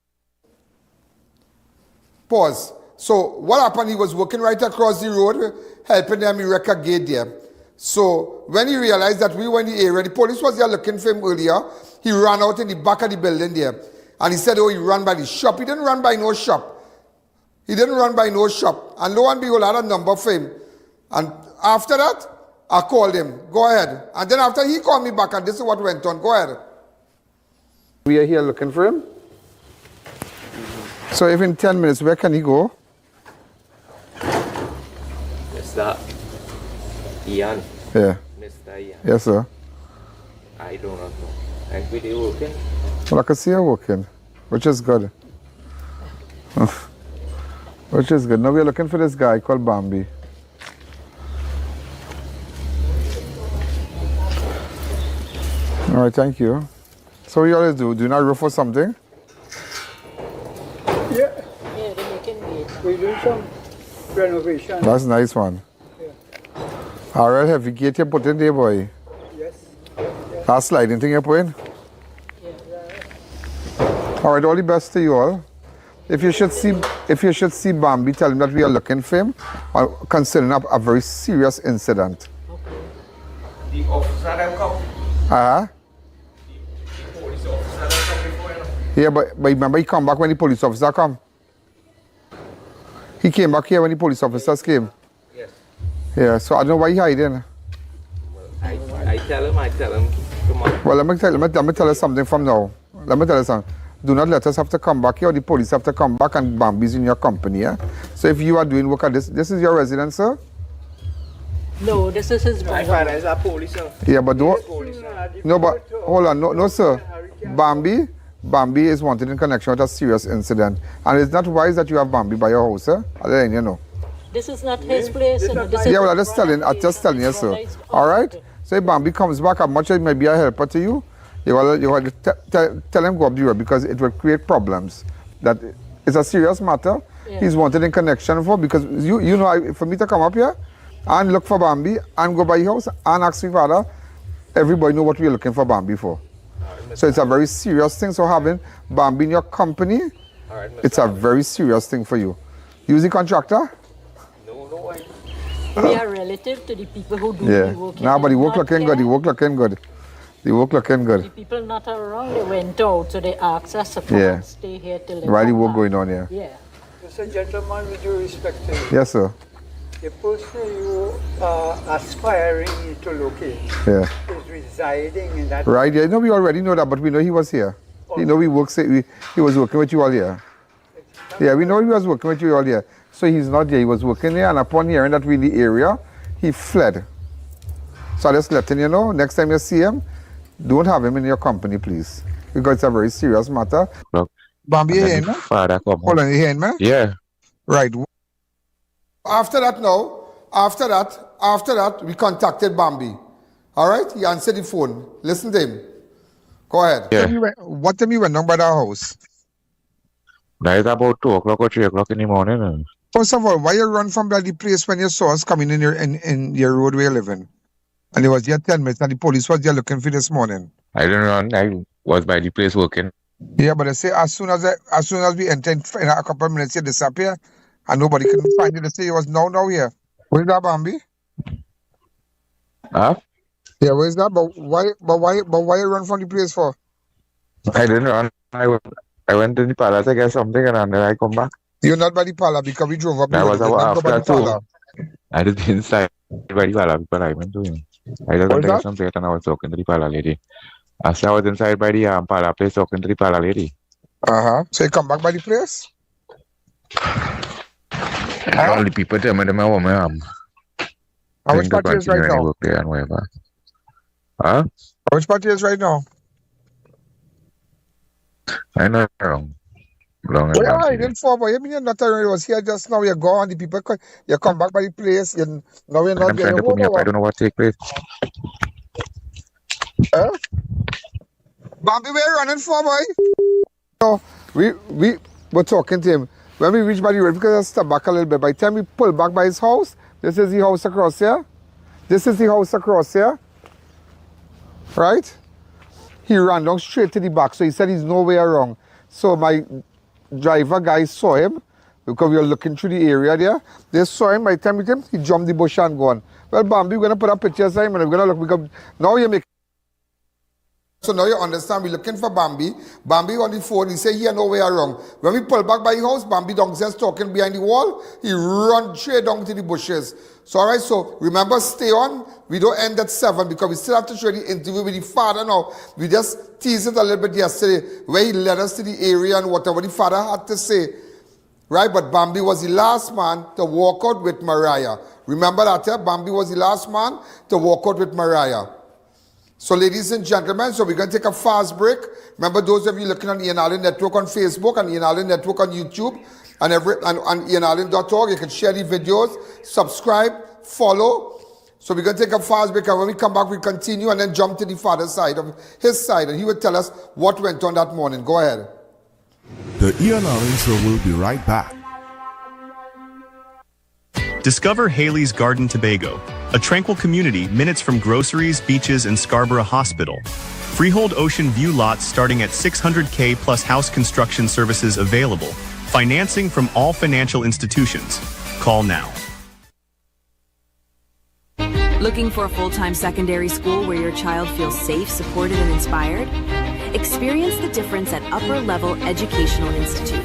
Pause. So what happened, he was working right across the road, helping them erect a gate there. So when he realized that we were in the area, the police was there looking for him earlier, he ran out in the back of the building there. And he said, oh, he ran by the shop. He didn't run by no shop. He didn't run by no shop. And lo and behold, I had a number for him. And after that, I called him. Go ahead. And then after he called me back, and this is what went on. Go ahead. We are here looking for him. So if in 10 minutes, where can he go? Mr. I.A.N. Yeah. Mr. I.A.N. Yes, sir. I do not know. And with you working? Well, I can see her working, which is good. Which is good. Now we are looking for this guy called Bambi. All right, thank you. So what you always do? Do you not rough for something? Yeah, they're making it. We're doing some renovation. That's a nice one. All right, have you gate you put in there, boy? Yes. That sliding thing you put in? All right, all the best to you all. If you should see Bambi, tell him that we are looking for him, considering a very serious incident. The officer that come. The police officer that come before you. Yeah, but remember he come back when the police officer come. He came back here when the police officers came. Yes. Yeah, so I don't know why he hiding. Well, I tell him come on. Well, let me tell you something from now. Let me tell you something. Do not let us have to come back here, or the police have to come back, and Bambi's in your company. Yeah? So if you are doing work at this is your residence, sir? No, this is his My father is a police, sir. Yeah, but don't. No, but hold on. No, sir. Bambi is wanted in connection with a serious incident. And it's not wise that you have Bambi by your house, sir. I'll let you know. This is not his place. Yeah, well, I'm just telling you, sir. All right? So if Bambi comes back, as much as it may be a helper to you, You got to tell him go up the road because it will create problems. That it's a serious matter. Yeah. He's wanted in connection for because you know for me to come up here and look for Bambi and go by your house and ask my father, everybody know what we're looking for Bambi for. So it's a very serious thing. So having Bambi in your company, it's a very serious thing for you. Use the contractor? No, we are relative to the people who do the work. Nah, but the work looking good. The work looking good. The work looking good. The people not around, they went out, so they asked us to come and stay here till they Right, the work going on here. Yeah. Mr. Gentleman, with due respect to you. Yes, sir. The person you are aspiring to locate is residing in that. Right, yeah. No, we already know that, but we know he was here. You know, he was working with you all here. Yeah, we know he was working with you all here. So he's not here, he was working here, and upon hearing that we're in the area, he fled. So I just letting you know, next time you see him, don't have him in your company, please. Because it's a very serious matter. Look, Bambi, you hearing me? Father come Hold on, you hearing me? Yeah. Right. After that, we contacted Bambi. All right? He answered the phone. Listen to him. Go ahead. Yeah. What time you went down by the house? That is about 2 o'clock or 3 o'clock in the morning. First of all, why you run from the place when you saw us coming in your road where you living? And it was there 10 minutes and the police was there looking for this morning. I didn't run. I was by the place working. Yeah, but I say as soon as we enter in a couple of minutes, you disappear and nobody can find you. They say it was now here. Where's that, Bambi? Huh? Yeah, where's that? But why you run from the place for? I didn't run. I went to the palace to get something and then I come back. You're not by the palace because we drove up. That was after 2. I did inside by the palace because I went to him. I just went to get some plate and I was talking to the palace lady. I said I was inside by the palace place talking to the palace lady. So you come back by the place? All the people tell me that my woman How much party is right now? Work there and whatever. Huh? How much party is right now? I'm not wrong. Well, I didn't fall, but you mean you're not around. It was here just now. You're gone. The people, you come back by the place. Now you're not there. To put me up. I don't know what take place. Huh? Bambi, where you running for, boy? No, we were talking to him. When we reached by the road, because I stepped back a little bit. By the time we pulled back by his house, this is the house across here. This is the house across here. Right? He ran down straight to the back. So he said he's nowhere wrong. So my driver guys saw him because we were looking through the area there. They saw him. By the time we came, he jumped the bush and gone. Well, Bambi, we're going to put up pictures of him and we're going to look. Because now you're making. So now you understand, we're looking for Bambi. Bambi on the phone, he said, yeah, nowhere wrong. When we pull back by the house, Bambi downstairs talking behind the wall. He run straight down to the bushes. So, all right, so remember, stay on. We don't end at 7 because we still have to show the interview with the father now. We just teased it a little bit yesterday where he led us to the area and whatever the father had to say. Right, but Bambi was the last man to walk out with Mariah. Remember that, yeah? Bambi was the last man to walk out with Mariah. So ladies and gentlemen, so we're going to take a fast break. Remember, those of you looking on I.A.N Network on Facebook and I.A.N Network on YouTube and ianalleyne.org, you can share the videos, subscribe, follow. So we're going to take a fast break, and when we come back, we continue and then jump to the father's side, of his side, and he will tell us what went on that morning. Go ahead. The I.A.N Show will be right back. Discover Haley's Garden Tobago, a tranquil community minutes from groceries, beaches, and Scarborough Hospital. Freehold ocean view lots starting at $600K plus house construction services available. Financing from all financial institutions. Call now. Looking for a full-time secondary school where your child feels safe, supported, and inspired? Experience the difference at Upper Level Educational Institute.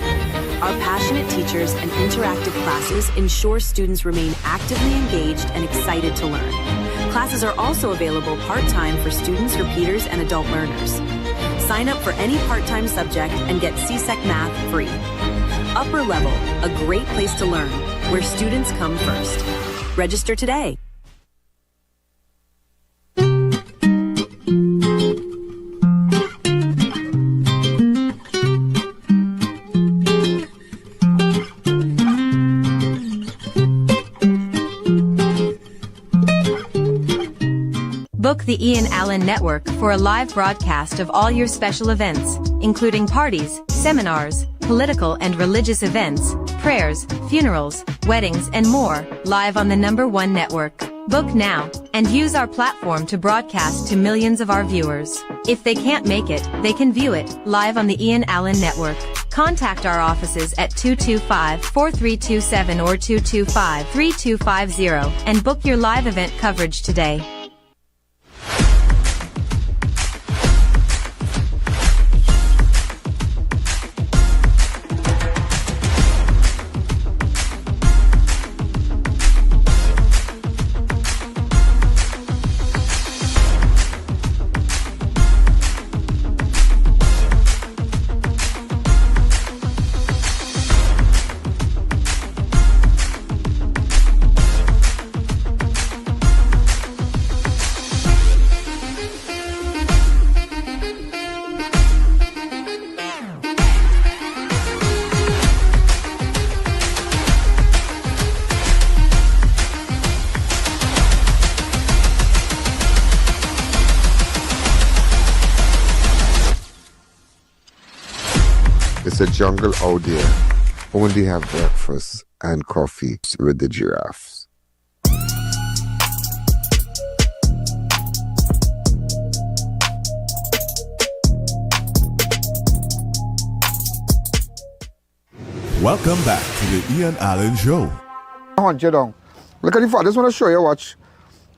Our passionate teachers and interactive classes ensure students remain actively engaged and excited to learn. Classes are also available part-time for students, repeaters, and adult learners. Sign up for any part-time subject and get CSEC Math free. Upper Level, a great place to learn, where students come first. Register today. Book the Ian Allen Network for a live broadcast of all your special events, including parties, seminars, political and religious events, prayers, funerals, weddings and more, live on the #1 network. Book now, and use our platform to broadcast to millions of our viewers. If they can't make it, they can view it, live on the Ian Allen Network. Contact our offices at 225-4327 or 225-3250, and book your live event coverage today. It's a jungle out there. Only have breakfast and coffee with the giraffes. Welcome back to the Ian Allen Show. I hunt you down. Look at the father. I just want to show you, watch.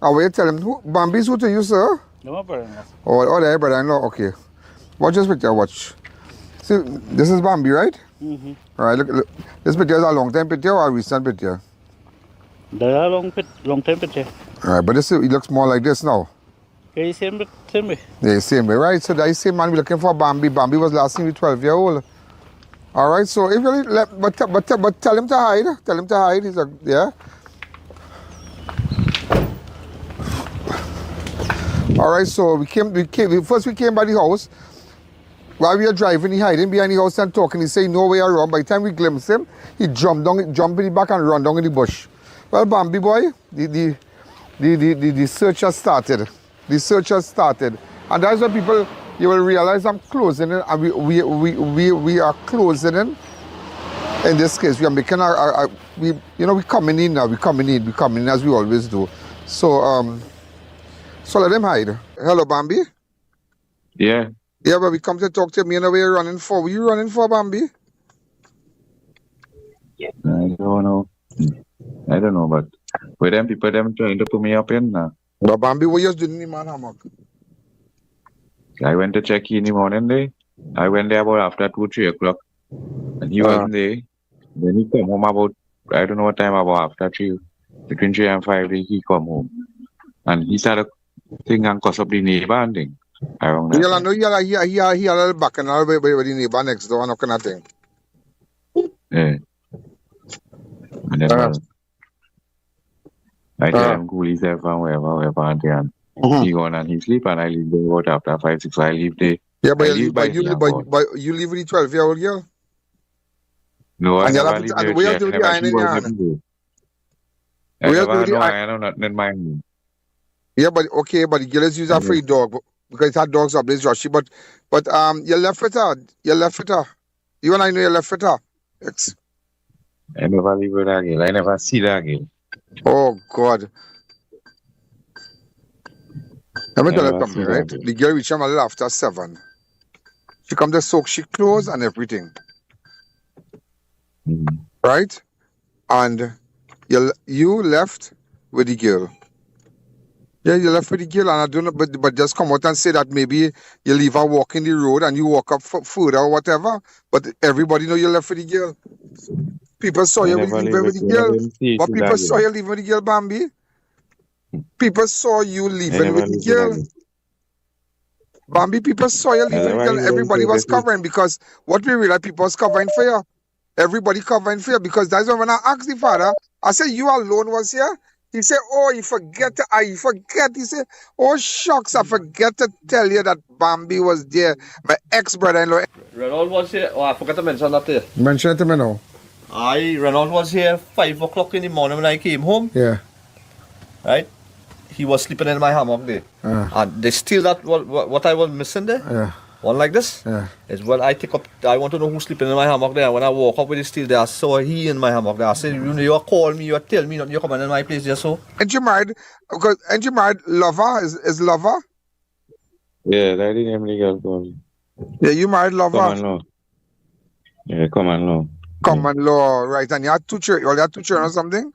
I will tell him, Bambi's who to you, sir? No, brother. Oh, there, brother-in-law. Okay. Watch this picture, watch. See, this is Bambi, right? Mm-hmm. All right, look. This picture is a long time picture or a recent picture? There are long time picture. All right, but this it looks more like this now. Yeah, same way. Yeah, same way, right? So that same man we're looking for Bambi. Bambi was last seen with 12-year-old. All right, so if you but tell him to hide. Tell him to hide. He's like, yeah. All right, so we came first we came by the house. While we were driving, he hiding behind the house and talking. He say no way around. By the time we glimpsed him, he jumped in the back and run down in the bush. Well, Bambi boy, the search has started. The search has started, and that's what people you will realize. I'm closing it, and we are closing in. In this case, we are making we coming in now. We coming in as we always do. So so let him hide. Hello, Bambi. Yeah. Yeah, but we come to talk to me and we're running for. What you running for, Bambi? I don't know. But with them people, them trying to put me up in now. But Bambi, what you doing in the man hammock? I went to check in the morning day. I went there about after 2-3 o'clock. And he wasn't there. Then he come home about, I don't know what time, about after 3. Between 3 and 5 days, he come home. And he started thinking and cuss up the neighbor and thing. I don't know. He a little back and all with the neighbor next door and that kind of thing. Yeah. And then I tell him cool himself and wherever and then he gone and he sleep and I leave there about after 5, 6, so I leave there. Yeah, but you leave with the 12-year-old girl? No, I never leave there. And where do the iron in your hand? I never know I know nothing in my hand. Yeah, but okay, but the girl is using a free dog because it had dogs up this rushy. But you left with her. You left with her. You and I know you left with her. I never leave with that girl. I never see that girl. Oh God. Let me tell you something, right? The girl reached him a little after 7. She come to soak she clothes and everything. Right? And you left with the girl. Yeah, you left with the girl, and I don't know, but just come out and say that maybe you leave her walk in the road and you walk up further or whatever. But everybody know you left with the girl. People saw you leaving with the girl. But people saw you leaving with the girl, Bambi. People saw you leaving with the girl. Bambi, people saw you leaving with the girl. Everybody was covering because what we realized, people was covering for you. Everybody covering for you because that's when I asked the father, I said, you alone was here? He said, oh, you forget. He said, oh, shucks, I forget to tell you that Bambi was there. My ex-brother-in-law. Renault was here. Oh, I forgot to mention that there. Mention it to me now. Renault was here 5 o'clock in the morning when I came home. Yeah. Right? he was sleeping in my hammock there. And they steal that, what I was missing there. Yeah. One like this. Yeah. Is when I want to know who's sleeping in my hammock there. When I walk up with the steel there, I saw he in my hammock there. I said, you call me, you tell me, you're coming in my place just so. And you married, because, and you married Lover, is Lover? Yeah, that is the girl called. Yeah, you married Lover. Common law. Yeah, common law. Common law, right. And you had 2 children, or or something?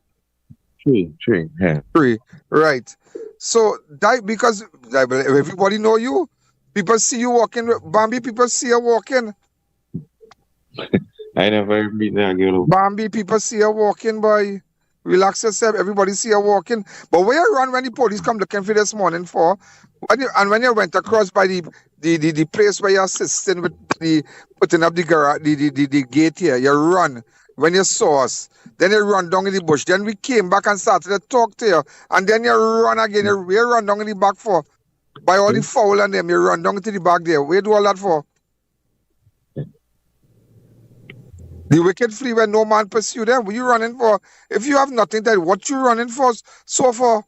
3, yeah. 3, right. So, that because everybody know you, people see you walking, Bambi, people see you walking. I never meet that girl. Bambi, people see you walking, boy. Relax yourself, everybody see you walking. But where you run when the police come looking for this morning for? When you went across by the place where you're assisting with the putting up the garage, the gate here, you run when you saw us. Then you run down in the bush. Then we came back and started to talk to you. And then you run again. You run down in the back for by all the foul and them. You run down to the back there. Where do all that for? The wicked flee when no man pursue them. What you running for? If you have nothing to do, what you running for? So for?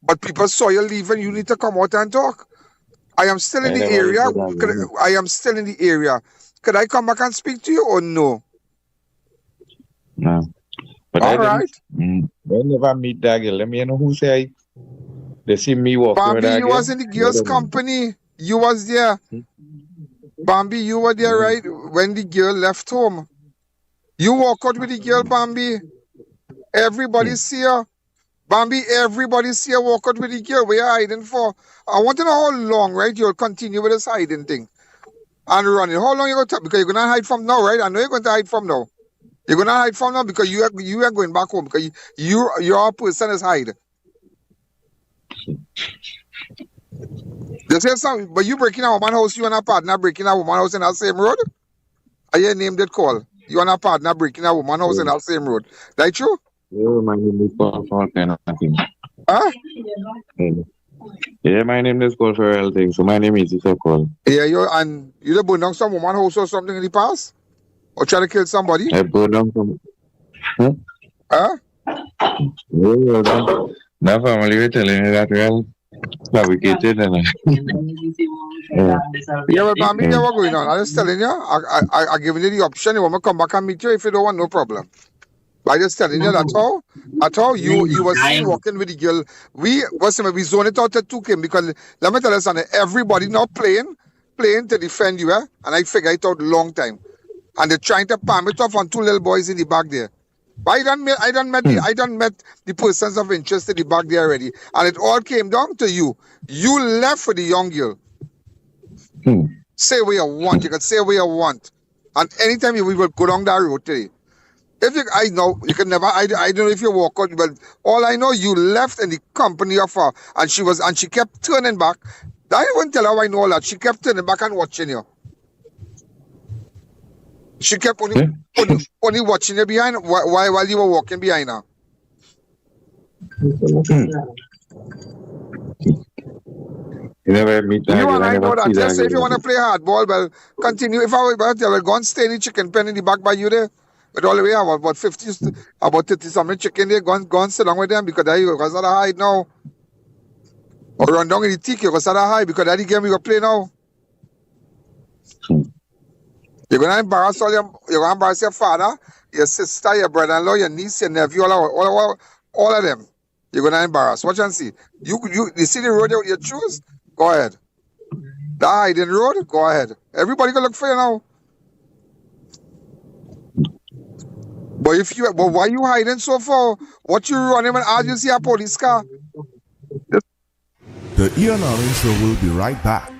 But people saw you leaving. You need to come out and talk. I am still in the area. I am still in the area. Could I come back and speak to you or no? No. But all right. I never meet that girl. Let me know who say they see me walking Bambi, with that you girl. was in the girl's company. You was there. Bambi, you were there, right? When the girl left home. You walk out with the girl, Bambi. Everybody see her. Bambi, everybody see her walk out with the girl. Where you hiding for? I want to know how long, right? You'll continue with this hiding thing. And running. How long you going to? Because you're going to hide from now, right? I know you're going to hide from now. You're going to hide from now because you are going back home. Because your person is hiding. You say something, but you breaking a woman's house, you and a partner breaking a woman's house in that same road? Are you named that call? You and a partner breaking a woman's house in that same road. That true? Yeah, my name is called for all kind of things. Huh? Yeah, my name is called for all things. So my name is so called. Yeah, you burn down some woman's house or something in the past? Or try to kill somebody? I burn down some. Huh? Huh? Yeah, that family will telling me that well fabricated and yeah, well, Bambi, yeah, what's going on? I'm just telling you, I giving you the option. You want me to come back and meet you if you don't want, no problem. But I just telling you, that's how you were seen walking with the girl. We zone it out at 2 came because let me tell you something, everybody now playing to defend you, and I figure it out long time. And they're trying to palm it off on 2 little boys in the back there. But I done met the persons of interest in the back there already. And it all came down to you. You left for the young girl. Say what you want. You can say what you want. And anytime we will go down that road today. I know you can never. I don't know if you walk out, but all I know you left in the company of her, and she kept turning back. I won't tell her I know all that. She kept turning back and watching you. She kept only watching you behind while you were walking behind her. You never meet that. You and I know that. Just say if you want to play hardball, well, continue. If I were about to go and stay in the chicken pen in the back by you there. But all the way about 30 something chicken there, go and sit down with them because you go to hide now. Or run down in the tick, you go to hide because that's the game you go play now. You're gonna embarrass you're gonna embarrass your father, your sister, your brother-in-law, your niece, your nephew, all of them. You're gonna embarrass. Watch and see. You see the road you choose? Go ahead. The hiding road? Go ahead. Everybody can look for you now. But why you hiding so far? What you running when as you see a police car? The I.A.N show will be right back.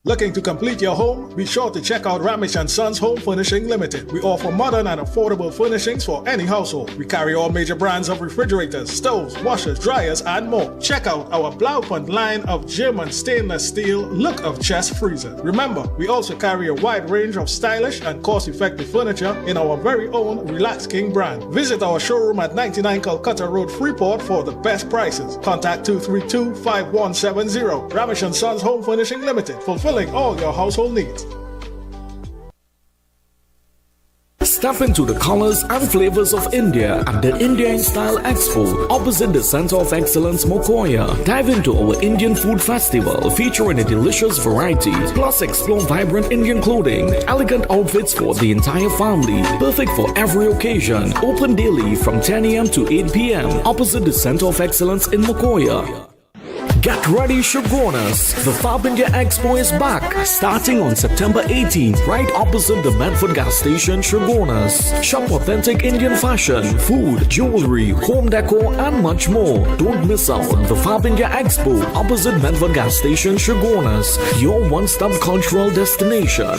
Looking to complete your home? Be sure to check out Ramesh & Sons Home Furnishing Limited. We offer modern and affordable furnishings for any household. We carry all major brands of refrigerators, stoves, washers, dryers, and more. Check out our Blaupont line of German stainless steel look of chest freezers. Remember, we also carry a wide range of stylish and cost-effective furniture in our very own Relax King brand. Visit our showroom at 99 Calcutta Road, Freeport for the best prices. Contact 232-5170. Ramesh & Sons Home Furnishing Limited, fulfilling all your household needs. Step into the colors and flavors of India at the India in Style Expo opposite the Center of Excellence Mokoya. Dive into our Indian Food Festival featuring a delicious variety, plus explore vibrant Indian clothing, elegant outfits for the entire family, perfect for every occasion. Open daily from 10 a.m. to 8 p.m. opposite the Center of Excellence in Mokoya. Get ready, Shoguners! The Fab India Expo is back, starting on September 18th, right opposite the Medford gas station, Shoguners. Shop authentic Indian fashion, food, jewelry, home decor, and much more. Don't miss out the Fab India Expo opposite Medford gas station, Shoguners, your one-stop cultural destination.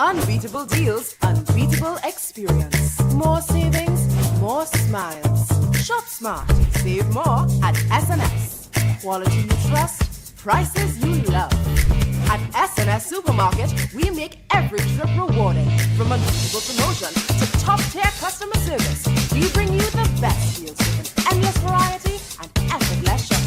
Unbeatable deals, unbeatable experience. More savings, more smiles. Shop smart, save more at S&S. Quality you trust, prices you love. At S&S Supermarket, we make every trip rewarding. From unbeatable promotion to top-tier customer service, we bring you the best deals with an endless variety and effortless shopping.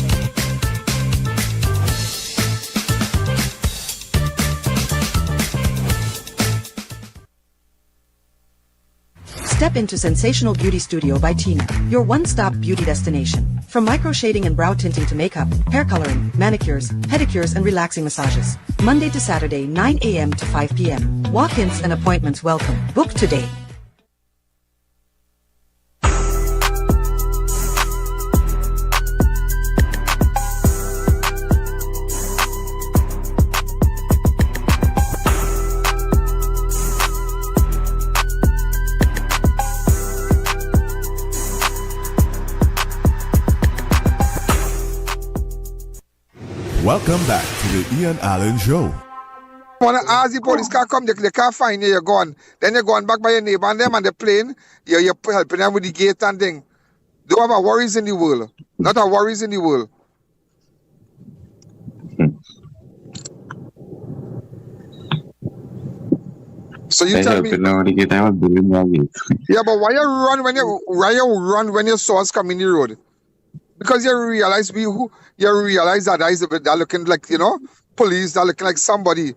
Step into Sensational Beauty Studio by Tina, your one-stop beauty destination. From micro shading and brow tinting to makeup, hair coloring, manicures, pedicures, and relaxing massages. Monday to Saturday, 9 a.m. to 5 p.m. Walk-ins and appointments welcome. Book today. Welcome back to the I.A.N Show. When as the police car come, they can't find you, you're gone. Then you're going back by your neighbor and them on the plane, you're helping them with the gate and thing. Don't have a worries in the world. Not a worries in the world. So you tell me. Yeah, but why you run when you saw us coming the road? Because you realize that looking like, police, that looking like somebody.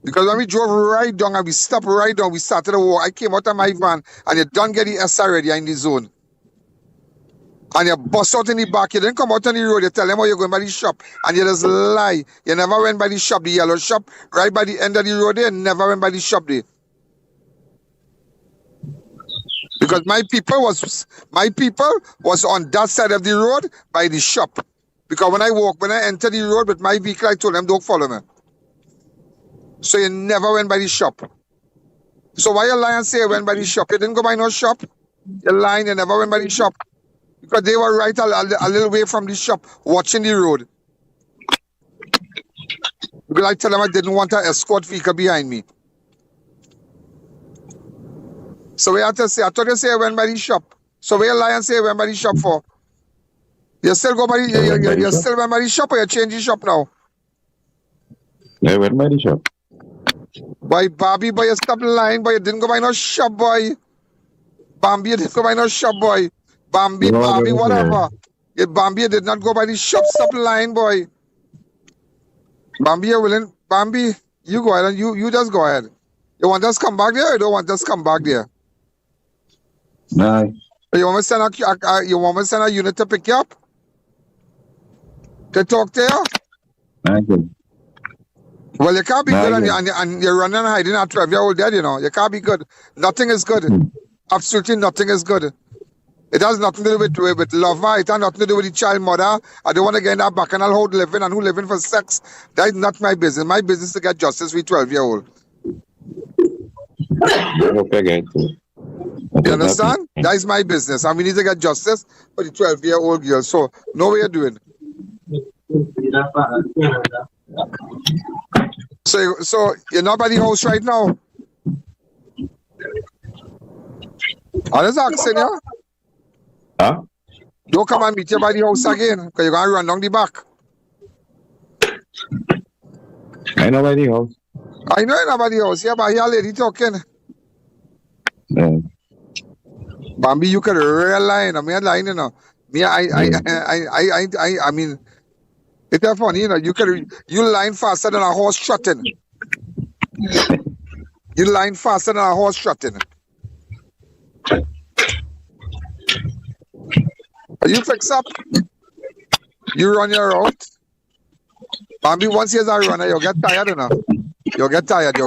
Because when we drove right down and we stopped right down, we started the walk. I came out of my van and you don't get the S already in the zone. And you bust out in the back. You didn't come out on the road. You tell them how you're going by the shop. And you just lie. You never went by the shop, the yellow shop, right by the end of the road there. Never went by the shop there. Because my people was on that side of the road by the shop. Because when I enter the road with my vehicle, I told them don't follow me. So you never went by the shop. So why you lie and say you went by the shop? You didn't go by no shop. You lying, you never went by the shop. Because they were right a little way from the shop, watching the road. Because I tell them I didn't want an escort vehicle behind me. So we have to say, I thought you say I went by the shop. So we lie and say I went by the shop for. You still go by the, you still went by the shop or you change the shop now? I went by the shop. Boy, Bobby, boy, you stop lying, boy, you didn't go by no shop, boy. Bambi, you didn't go by no shop, boy. Bambi, whatever. Yeah, Bambi, you did not go by the shop, stop lying, boy. Bambi, you're willing. Bambi, you go ahead and you just go ahead. You want us to come back there or you don't want us to come back there? No. You want me to send a unit to pick you up? To talk to you? Thank you. Well, you can't be good and you're running and hiding at 12-year-old dead, You can't be good. Nothing is good. Absolutely nothing is good. It has nothing to do with lover. It has nothing to do with the child mother. I don't want to get in that bacchanal how living and who living for sex. That is not my business. My business is to get justice for 12-year-old. You understand? That is my business. And we need to get justice for the 12-year-old girl. So, know what you're doing. So you're not by the house right now? I was asking you. Huh? Don't come and meet you by the house again, because you're going to run down the back. I know by the house. I know you're not by the house. Yeah, but here lady talking. Yeah. Bambi, you can real line. I mean, line, you know. Me, I mean, it's funny, you know. You line faster than a horse trotting. You line faster than a horse trotting. You fix up. You run your route. Bambi, once you're a runner, you'll get tired, you know. You'll get tired.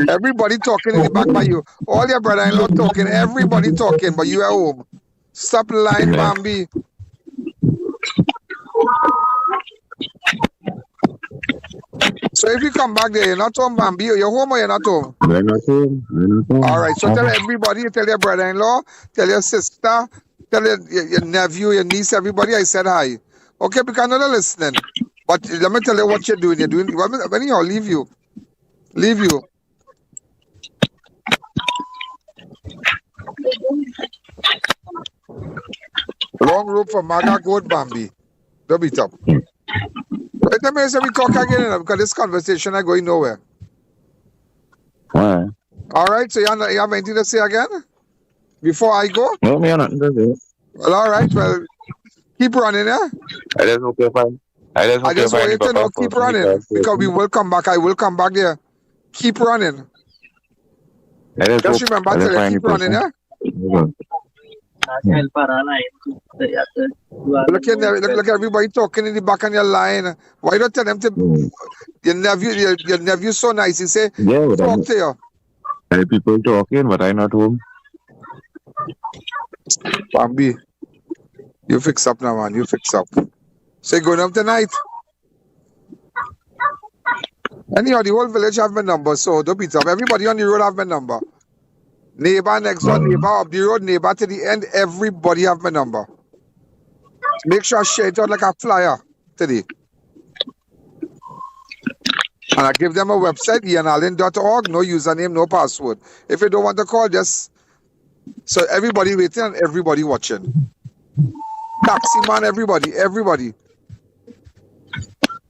Everybody talking in the back by you. All your brother-in-law talking. Everybody talking, but you at home. Stop lying, Bambi. So if you come back there, you're not home, Bambi. You're home or you're not home? We're not home. All right. So tell everybody, tell your brother-in-law, tell your sister, tell your nephew, your niece, everybody I said hi. Okay, because they're listening. But let me tell you what you're doing. When you leave you. Long rope for Maga Goat, Bambi. Don't beat up. Right, let me say we talk again, because this conversation is going nowhere. Why? All right, so you have anything to say again? Before I go? No, me nothing to say. Well, all right, well, keep running, eh? I just hope you're fine. I just want you to know, keep running, because we will come back. I will come back there. Keep running. Just remember to keep running, eh? Look at everybody talking in the back on your line. Why don't tell them to your nephew so nice, he say talk to you. There are people talking, but I'm not home. Bambi, you fix up now, man. You fix up. So you going up tonight? Anyhow, the whole village have my number, so don't beat up. Everybody on the road have my number. Neighbor next door, neighbor up the road, neighbor to the end, everybody have my number. Make sure I share it out like a flyer today. And I give them a website, ianalleyne.org, no username, no password. If you don't want to call, just... So everybody waiting and everybody watching. Taxi man, everybody.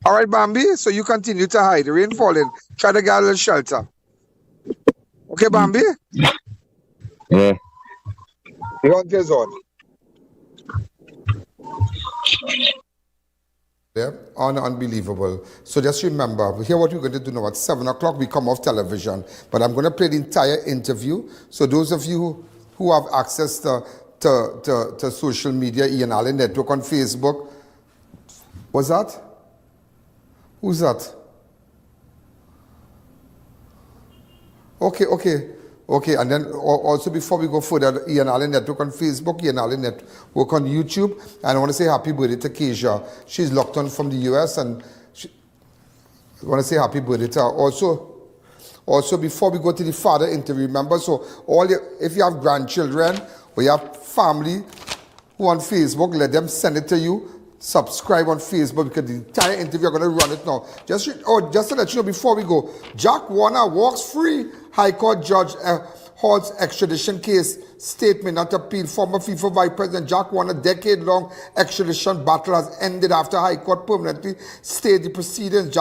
All right, Bambi, so you continue to hide. The rain falling. Try to get a little shelter. Okay, Bambi? Yeah. You want this on? Yeah, unbelievable. So just remember, hear what we're going to do now. At 7 o'clock, we come off television. But I'm going to play the entire interview. So those of you who have access to social media, I.A.N Network on Facebook. What's that? Who's that? Okay, and then also before we go further, I.A.N Network on Facebook, I.A.N Network on YouTube, and I want to say happy birthday to Keisha. She's locked on from the US, and I want to say happy birthday to her. Also, before we go to the father interview, remember, so if you have grandchildren or you have family who on Facebook, let them send it to you. Subscribe on Facebook, because the entire interview, I'm going to run it now. Just to let you know before we go, Jack Warner walks free. High Court Judge halts extradition case statement not appeal. Former FIFA Vice President Jack Warner decade-long extradition battle has ended after High Court permanently stayed the proceedings.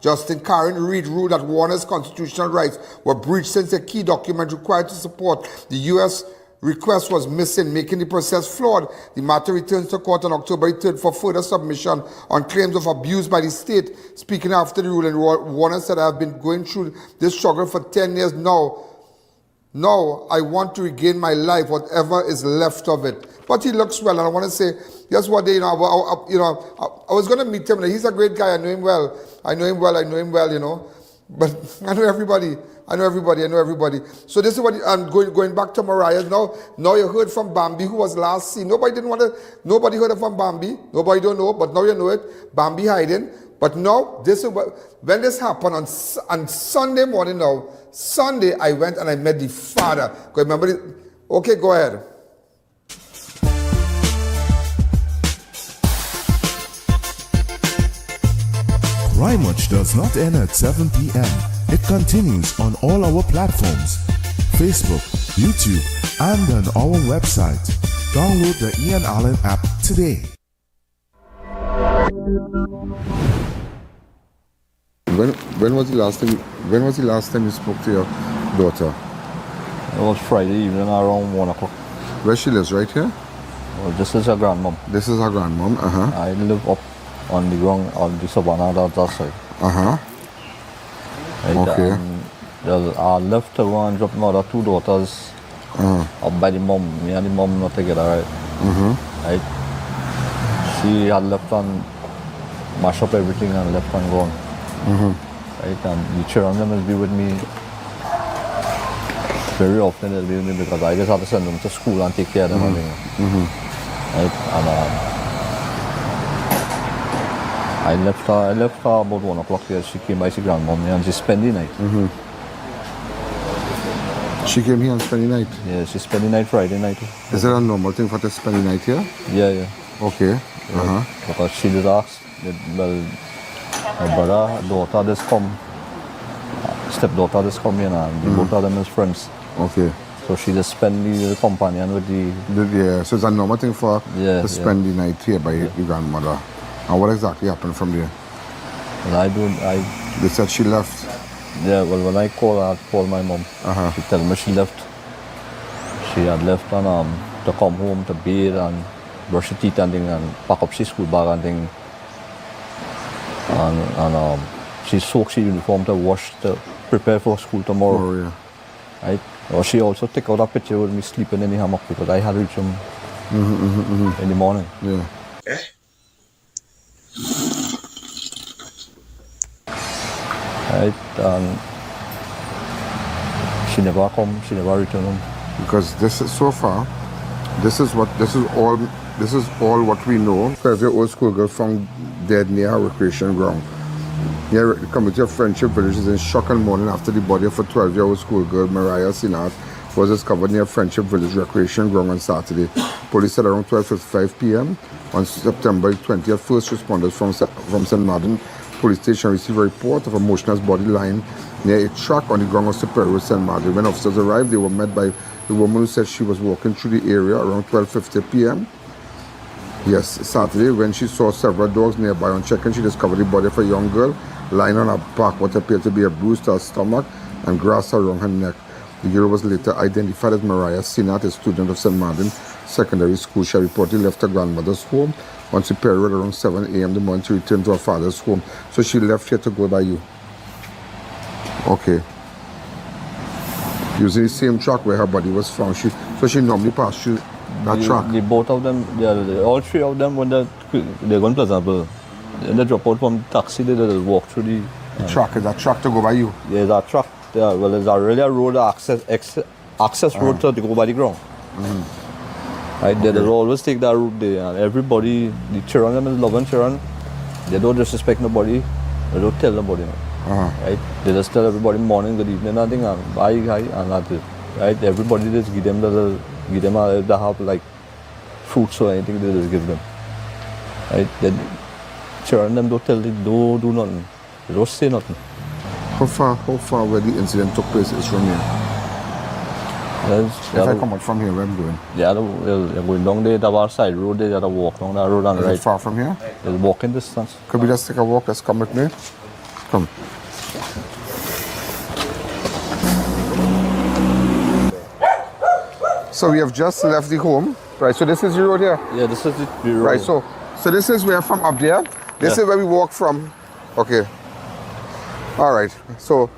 Justin Karen Reed ruled that Warner's constitutional rights were breached since a key document required to support the U.S. request was missing, making the process flawed. The matter returns to court on October 3rd for further submission on claims of abuse by the state. Speaking after the ruling, Warner said, "I have been going through this struggle for 10 years now. Now I want to regain my life, whatever is left of it." But he looks well, and I want to say, just one day, I was going to meet him. He's a great guy. I know him well, you know. But I know everybody. I know everybody. So this is what I'm going back to Mariah now. Now you heard from Bambi, who was last seen. Nobody heard from Bambi. Nobody don't know, but now you know it. Bambi hiding. But now, this is when this happened on Sunday morning now, Sunday, I went and I met the father. Remember it? Okay, go ahead. Crime Watch does not end at 7 p.m. It continues on all our platforms, Facebook, YouTube, and on our website. Download the I.A.N app today. When was the last time you spoke to your daughter? It was Friday evening around 1 o'clock. Where she lives, right here? Well, this is her grandmom. This is her grandmom, I live up on the ground on the savannah that side. Right, Okay. I left to go and drop my other two daughters up by the mom. Me and the mom not together, right? Right. She had left and mash up everything and left and gone. Right, and the children them will be with me very often. They'll be with me because I just have to send them to school and take care of them. Right, and I left her about 1 o'clock here. She came by, she grandmom and she spent the night. She came here and spent the night? Yeah, she spent the night Friday night. Is it a normal thing for her to spend the night here? Yeah. Okay. Because she did ask, well, her brother, her daughter just come, stepdaughter just come in and the both of them is friends. Okay. So she just spend the companion with the... Yeah, so it's a normal thing for her to spend the night here by your grandmother. And what exactly happened from there? Well, They said she left? Yeah, well, when I called her, I called my mom. She told me she left. She had left and to come home to bathe and brush her teeth and thing and pack up her school bag and thing. And she soaked her uniform to wash to prepare for school tomorrow. Oh, yeah. Right? Well, she also took out a picture with me sleeping in the hammock because I had reached him in the morning. Yeah. Right, and she never come, she never returned home. Because this is so far, this is all what we know. 12-year-old schoolgirl found dead near her recreation ground. Near the community of Friendship Village is in shock and mourning after the body of a 12-year-old schoolgirl, Mariah Seenath, was discovered near Friendship Village recreation ground on Saturday. Police said around 12:55 p.m. on September 20th, first responders from St. Martin Police Station received a report of a motionless body lying near a track on the ground of Superior Road, St. Martin. When officers arrived, they were met by the woman who said she was walking through the area around 12:50 p.m. Yes, Saturday, when she saw several dogs nearby. On checking, she discovered the body of a young girl lying on her back, what appeared to be a bruise to her stomach and grass around her neck. The girl was later identified as Mariah Seenath, a student of St. Martin Secondary School. She reportedly left her grandmother's home on Superior Road around 7 a.m. the morning to return to her father's home. So she left here to go by you. Okay. Using the same track where her body was found. So she normally passed through that track. The both of them, all three of them, when they're going to Pleasantville, when they drop out from the taxi, they walk through the track. Is that track to go by you? Yeah, that track. Yeah, well, there's really a road access road to go by the ground. Right, okay. They always take that route there, and everybody, the children, them is loving children. They don't disrespect nobody. They don't tell nobody. Right? They just tell everybody morning, good evening, nothing, and bye, hi, and that's it. Right? Everybody just give them they have like fruits or anything. They just give them. Right? Then children, them don't tell them, don't do nothing. They don't say nothing. How far where the incident took place is from here? If I come out from here, where I'm going? Yeah, they're going down there, the other side road, they have to walk down that road and is right. It far from here? It's walking distance. Could we just take a walk? Let's come with me. Come. So we have just left the home. Right, so this is the road here? Yeah, this is the road. Right, so this is where from up there. This is where we walk from. Okay. All right. So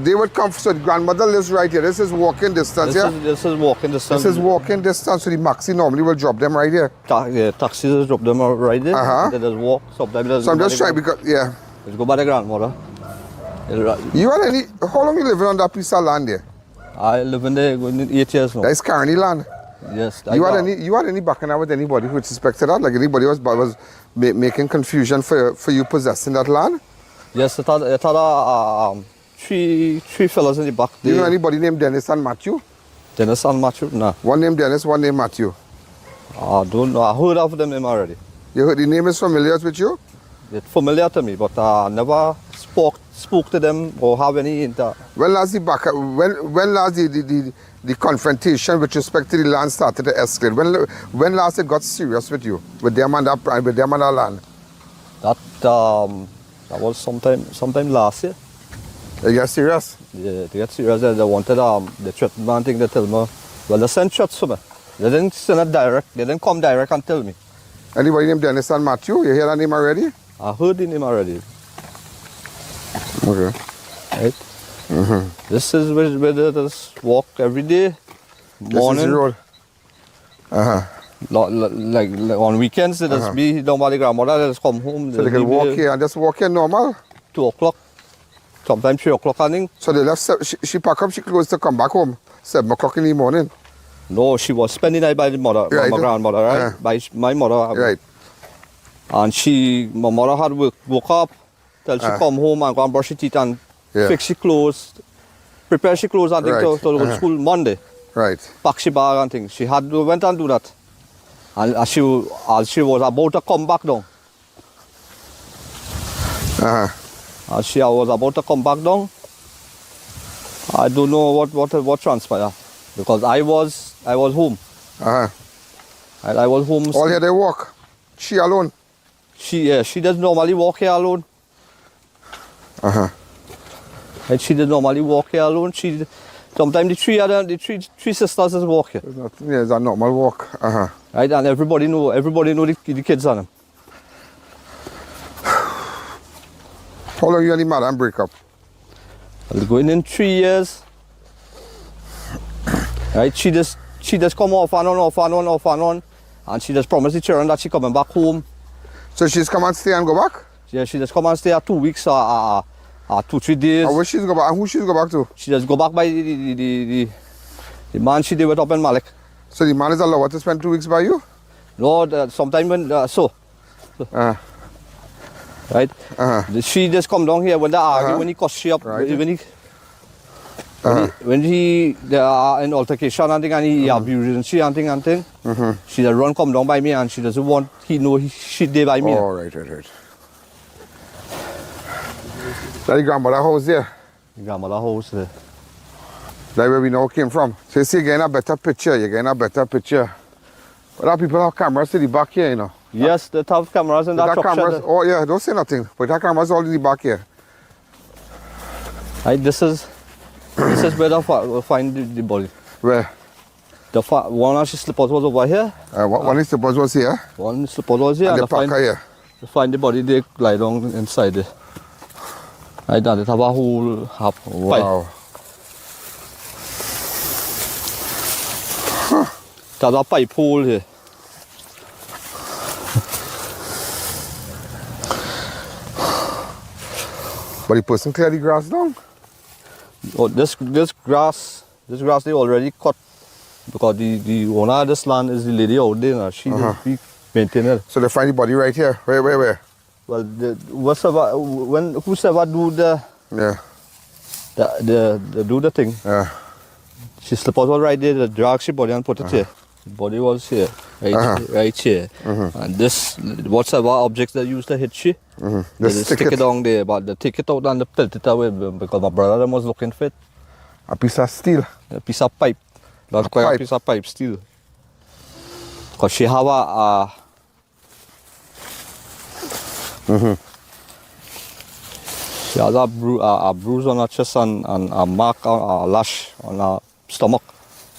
they would come. So the grandmother lives right here. This is walking distance. This is walking distance. This is walking distance. So the Maxi normally will drop them right here. Taxis drop them right there. They just walk. Sometimes so I'm just trying because Let's go by the grandmother. You had any? How long you living on that piece of land there? I live in there going 8 years now. That's currently land. Yes. You had any back and forth with anybody with respect to that? Like anybody was making confusion for you possessing that land? Yes, it had three fellas in the back. Do you know anybody named Dennis and Matthew? Dennis and Matthew? No. One named Dennis, one named Matthew. I don't know. I heard of them name already. You heard the name is familiar with you? It's familiar to me, but I never spoke to them or have any inter. When last the confrontation with respect to the land started to escalate? When last it got serious with you, with them and that land? That was sometime last year. They get serious? Yeah, they get serious. They wanted the threatened man thing. They tell me, well, they sent shots to me. They didn't send it direct. They didn't come direct and tell me. Anybody named Dennis and Matthew? You hear that name already? I heard the name already. Okay. Right. This is where they just walk every day. Morning. This is the road. Like on weekends, they just be down by the grandmother. They just come home. So they can walk here and just walk here normal? 2 o'clock. Sometimes 3 o'clock morning. So they left. She pack up. She closed to come back home 7 o'clock in the morning. No, she was spending the night by the mother, right. My grandmother, right? By my mother. Right. And my mother had woke up till she come home and go and brush her teeth and fix she clothes, prepare she clothes and things to go to school Monday. Right. Pack she bag and things. She went and do that. And as she was about to come back down. As she was about to come back down, I don't know what transpired. Because I was home. And I was home. All here they walk? She alone? She does normally walk here alone. And she does normally walk here alone. Sometimes the three sisters just walk here. Yeah, it's a normal walk. Right, and everybody know the kids on them. How long you and the madam break up? Well, going in 3 years. Right, she just come off and on, and she just promised the children that she coming back home. So she's come and stay and go back? Yeah, she just come and stay 2 weeks or 2-3 days. And where she's go back? And who she's go back to? She just go back by the man she did with up in Malik. So the man is allowed to spend 2 weeks by you? No, sometime when right. She just come down here when they argue, when he cuss she up, when they are in altercation and thing, and he abuses she and thing. She just run come down by me and she doesn't want she there by me. Oh, right. That's the grandmother house there? The grandmother house there. That's where we now came from. So you see, you're getting a better picture. But that people have cameras to the back here, you know. Yes, they have cameras in that truck shed. Oh yeah, don't say nothing. But that cameras all in the back here. Right, this is where they'll find the body. Where? One of the slippers was over here. One of the slippers was here? One slipper was here. And the packer here? They find the body, they lie down inside there. Right, and they have a whole pipe. There's a pipe hole here. But the person clear the grass down? Oh, this grass they already cut because the owner of this land is the lady out there. She be maintaining it. So they find the body right here? Where? Well, whosoever do the do the thing. She slippers was right there. They drag she body and put it here. The body was here, right here. And this, whatever objects they used to hit she, they just stick it down there. But they take it out and they tilt it away because my brother was looking for it. A piece of steel? A piece of pipe. That's quite a piece of pipe steel. Because she have she has a bruise on her chest and a mark, a lash on her stomach.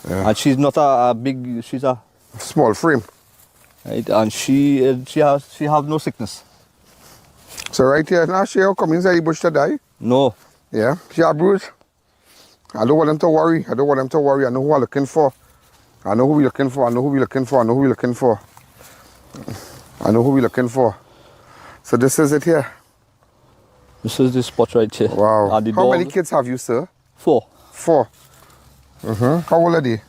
And she's not a big, she's a small frame. Right, and she have no sickness. So right here now, she come inside the bush to die? No. Yeah, she have bruise. I don't want them to worry. I know who I'm looking for. I know who we're looking for. So this is it here. This is the spot right here. Wow. And the How dog, many kids have you, sir? 4. 4. How old are they?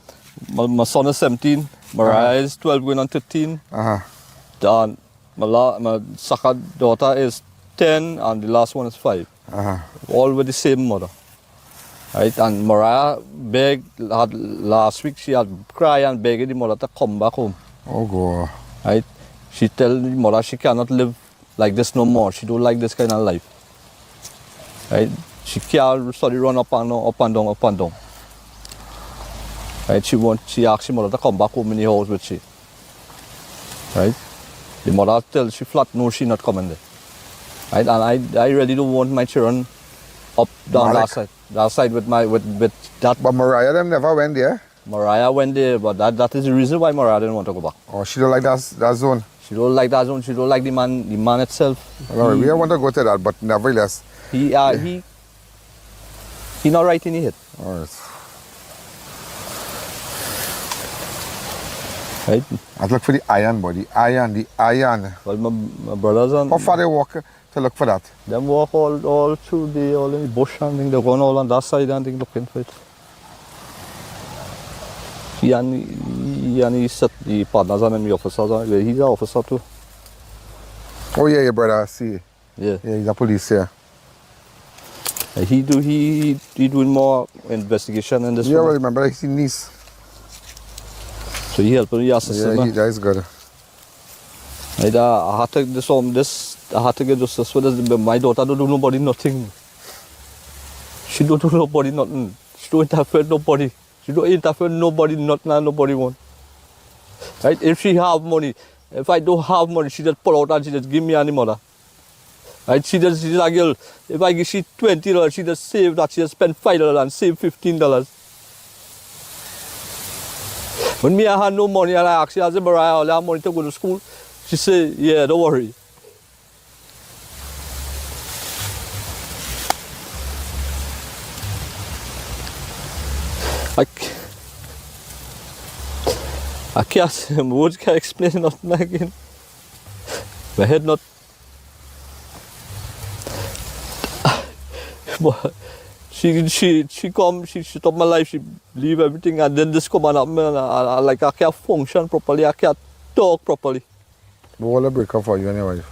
My son is 17. Mariah is 12 going on 13. And my second daughter is 10 and the last one is 5. All with the same mother. Right? And Mariah last week she had cried and begged the mother to come back home. Oh God. Right? She tell the mother she cannot live like this no more. She don't like this kind of life. Right? She can't study run up and down. Right? She asked the mother to come back home in the house with she. Right? The mother tells she flat no, she not coming there. Right? And I really don't want my children up down that side with that. But Mariah them never went there. Mariah went there, but that is the reason why Mariah didn't want to go back. Oh, she don't like that zone. She don't like that zone. She don't like the man itself. No, we don't want to go to that, but nevertheless. He not right in the head. All right. Right? I'd look for the I.A.N, boy. The I.A.N. Well, my brothers and... How far they walk to look for that? Them walk all through all in the bush and thing. They're going all on that side and thing looking for it. He and the partners and the officers. He's an officer too. Oh yeah, your brother, I see. Yeah. Yeah, he's a police, yeah. He doing more investigation in this Yeah, one. well, remember his niece. So he helping the assistant. Yeah, that is good. I had to I had to get justice for this. My daughter don't do nobody nothing. She don't do nobody nothing. She don't interfere with nobody. She don't interfere with nobody, nothing and nobody want. Right? If she have money, if I don't have money, she just pull out and she just give me any mother. Right? She's like, girl, if I give she $20, she just save that, she just spend $5 and save $15. When me I had no money and I asked her, I said, Mariah, I have money to go to school. She said, yeah, don't worry. I can't, words can't explain nothing again. My head not. But she come, she stop my life, she leave everything, and then this come and happen, and I can't function properly, I can't talk properly. But what a break up for you and your wife?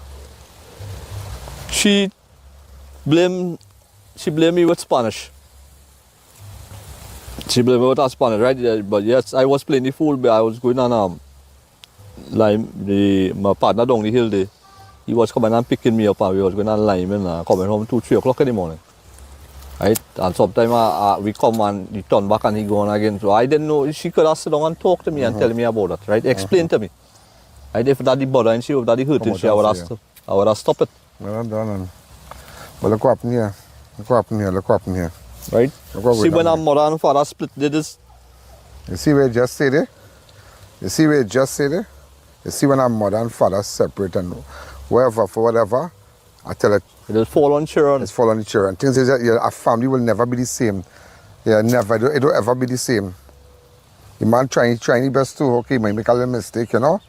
She blame me with Spanish. She blamed me with her Spanish, right? But yes, I was playing the fool, but I was going on my partner down the hill there. He was coming and picking me up, and we was going on lime and coming home 2-3 o'clock in the morning. Right? And sometimes we come and he turn back and he go on again. So I didn't know, she could have sit down and talk to me and tell me about that, right? Explain to me. Right? If daddy bother and she, if daddy hurting, she, I would have stopped it. Well done. But look what happened here. Look what happened here. Look what happened here. Right? See when our mother and father split, did this. You see where it just said it? You see where it just said it? You see when our mother and father separate and wherever, for whatever, I tell it. It'll fall on children. It's fall on the children. Things is that a family will never be the same. Yeah, never. It will ever be the same. The man trying his best too. Okay, he might make a little mistake, you know?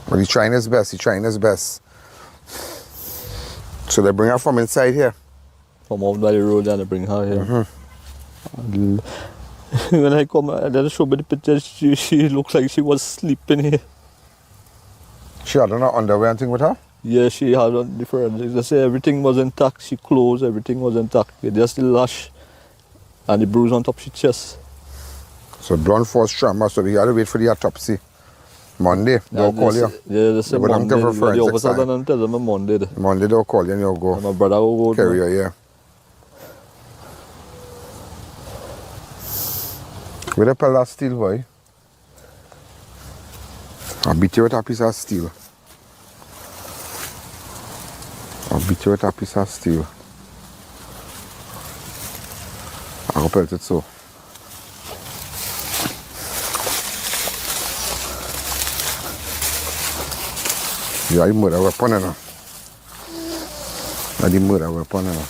But he's trying his best. So they bring her from inside here. From out by the road and they bring her here. When I come, then show me the picture, she looks like she was sleeping here. She had on her underwear and thing with her? Yeah, she had on different things. They say everything was intact. She clothes, everything was intact. Just the lash and the bruise on top of her chest. So blunt force trauma, so we had to wait for the autopsy. Monday, they'll call you. Yeah, they say Monday. The officer don't tell them Monday. Monday they'll call you and you'll go. And my brother will go. Carry you, yeah. Where the pell that steel, boy? I'll beat you with a piece of steel. I'll pelt it so. Yeah, I murder weapon, you know. I did murder weapon, you know.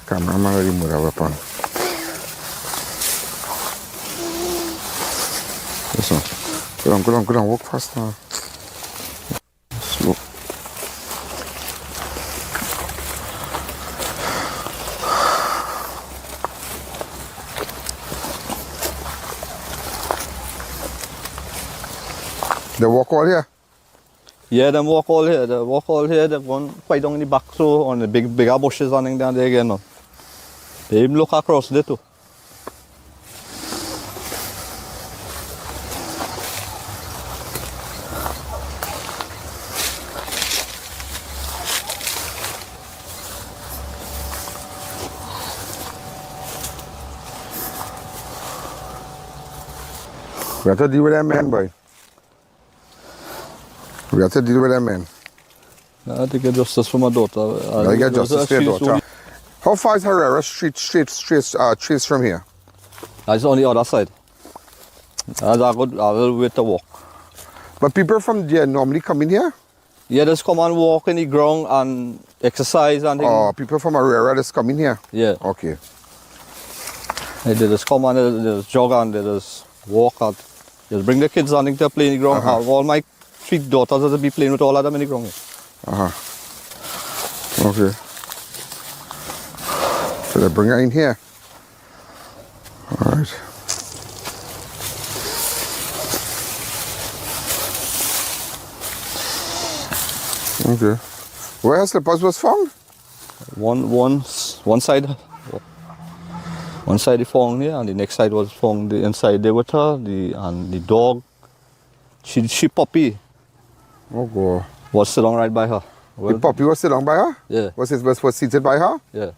Cameraman, I did murder weapon. Listen, go down, walk fast now. Slow. They walk all here? Yeah, them walk all here. They walk all here. They go quite down in the back, so on the bigger bushes and down there again. No. They even look across there too. We have to deal with them men, boy. We have to deal with them men. I think get justice for my daughter. I get justice for your daughter. How far is Herrera Street trace from here? It's on the other side. I got a little way to walk. But people from there normally come in here? Yeah, just come and walk in the ground and exercise and things. Oh, people from Herrera just come in here? Yeah. Okay. They just come and they just jog and they just walk out. Just bring the kids on to play in the ground. All my 3 daughters will be playing with all of them in the ground. Okay. So they bring her in here. All right. Okay. Where her slippers was found? One side. One side is found here, and the next side was found inside there with her, and the dog. She puppy. Oh God. Was sitting right by her. The puppy was sitting by her? Yeah. Was seated by her? Yeah.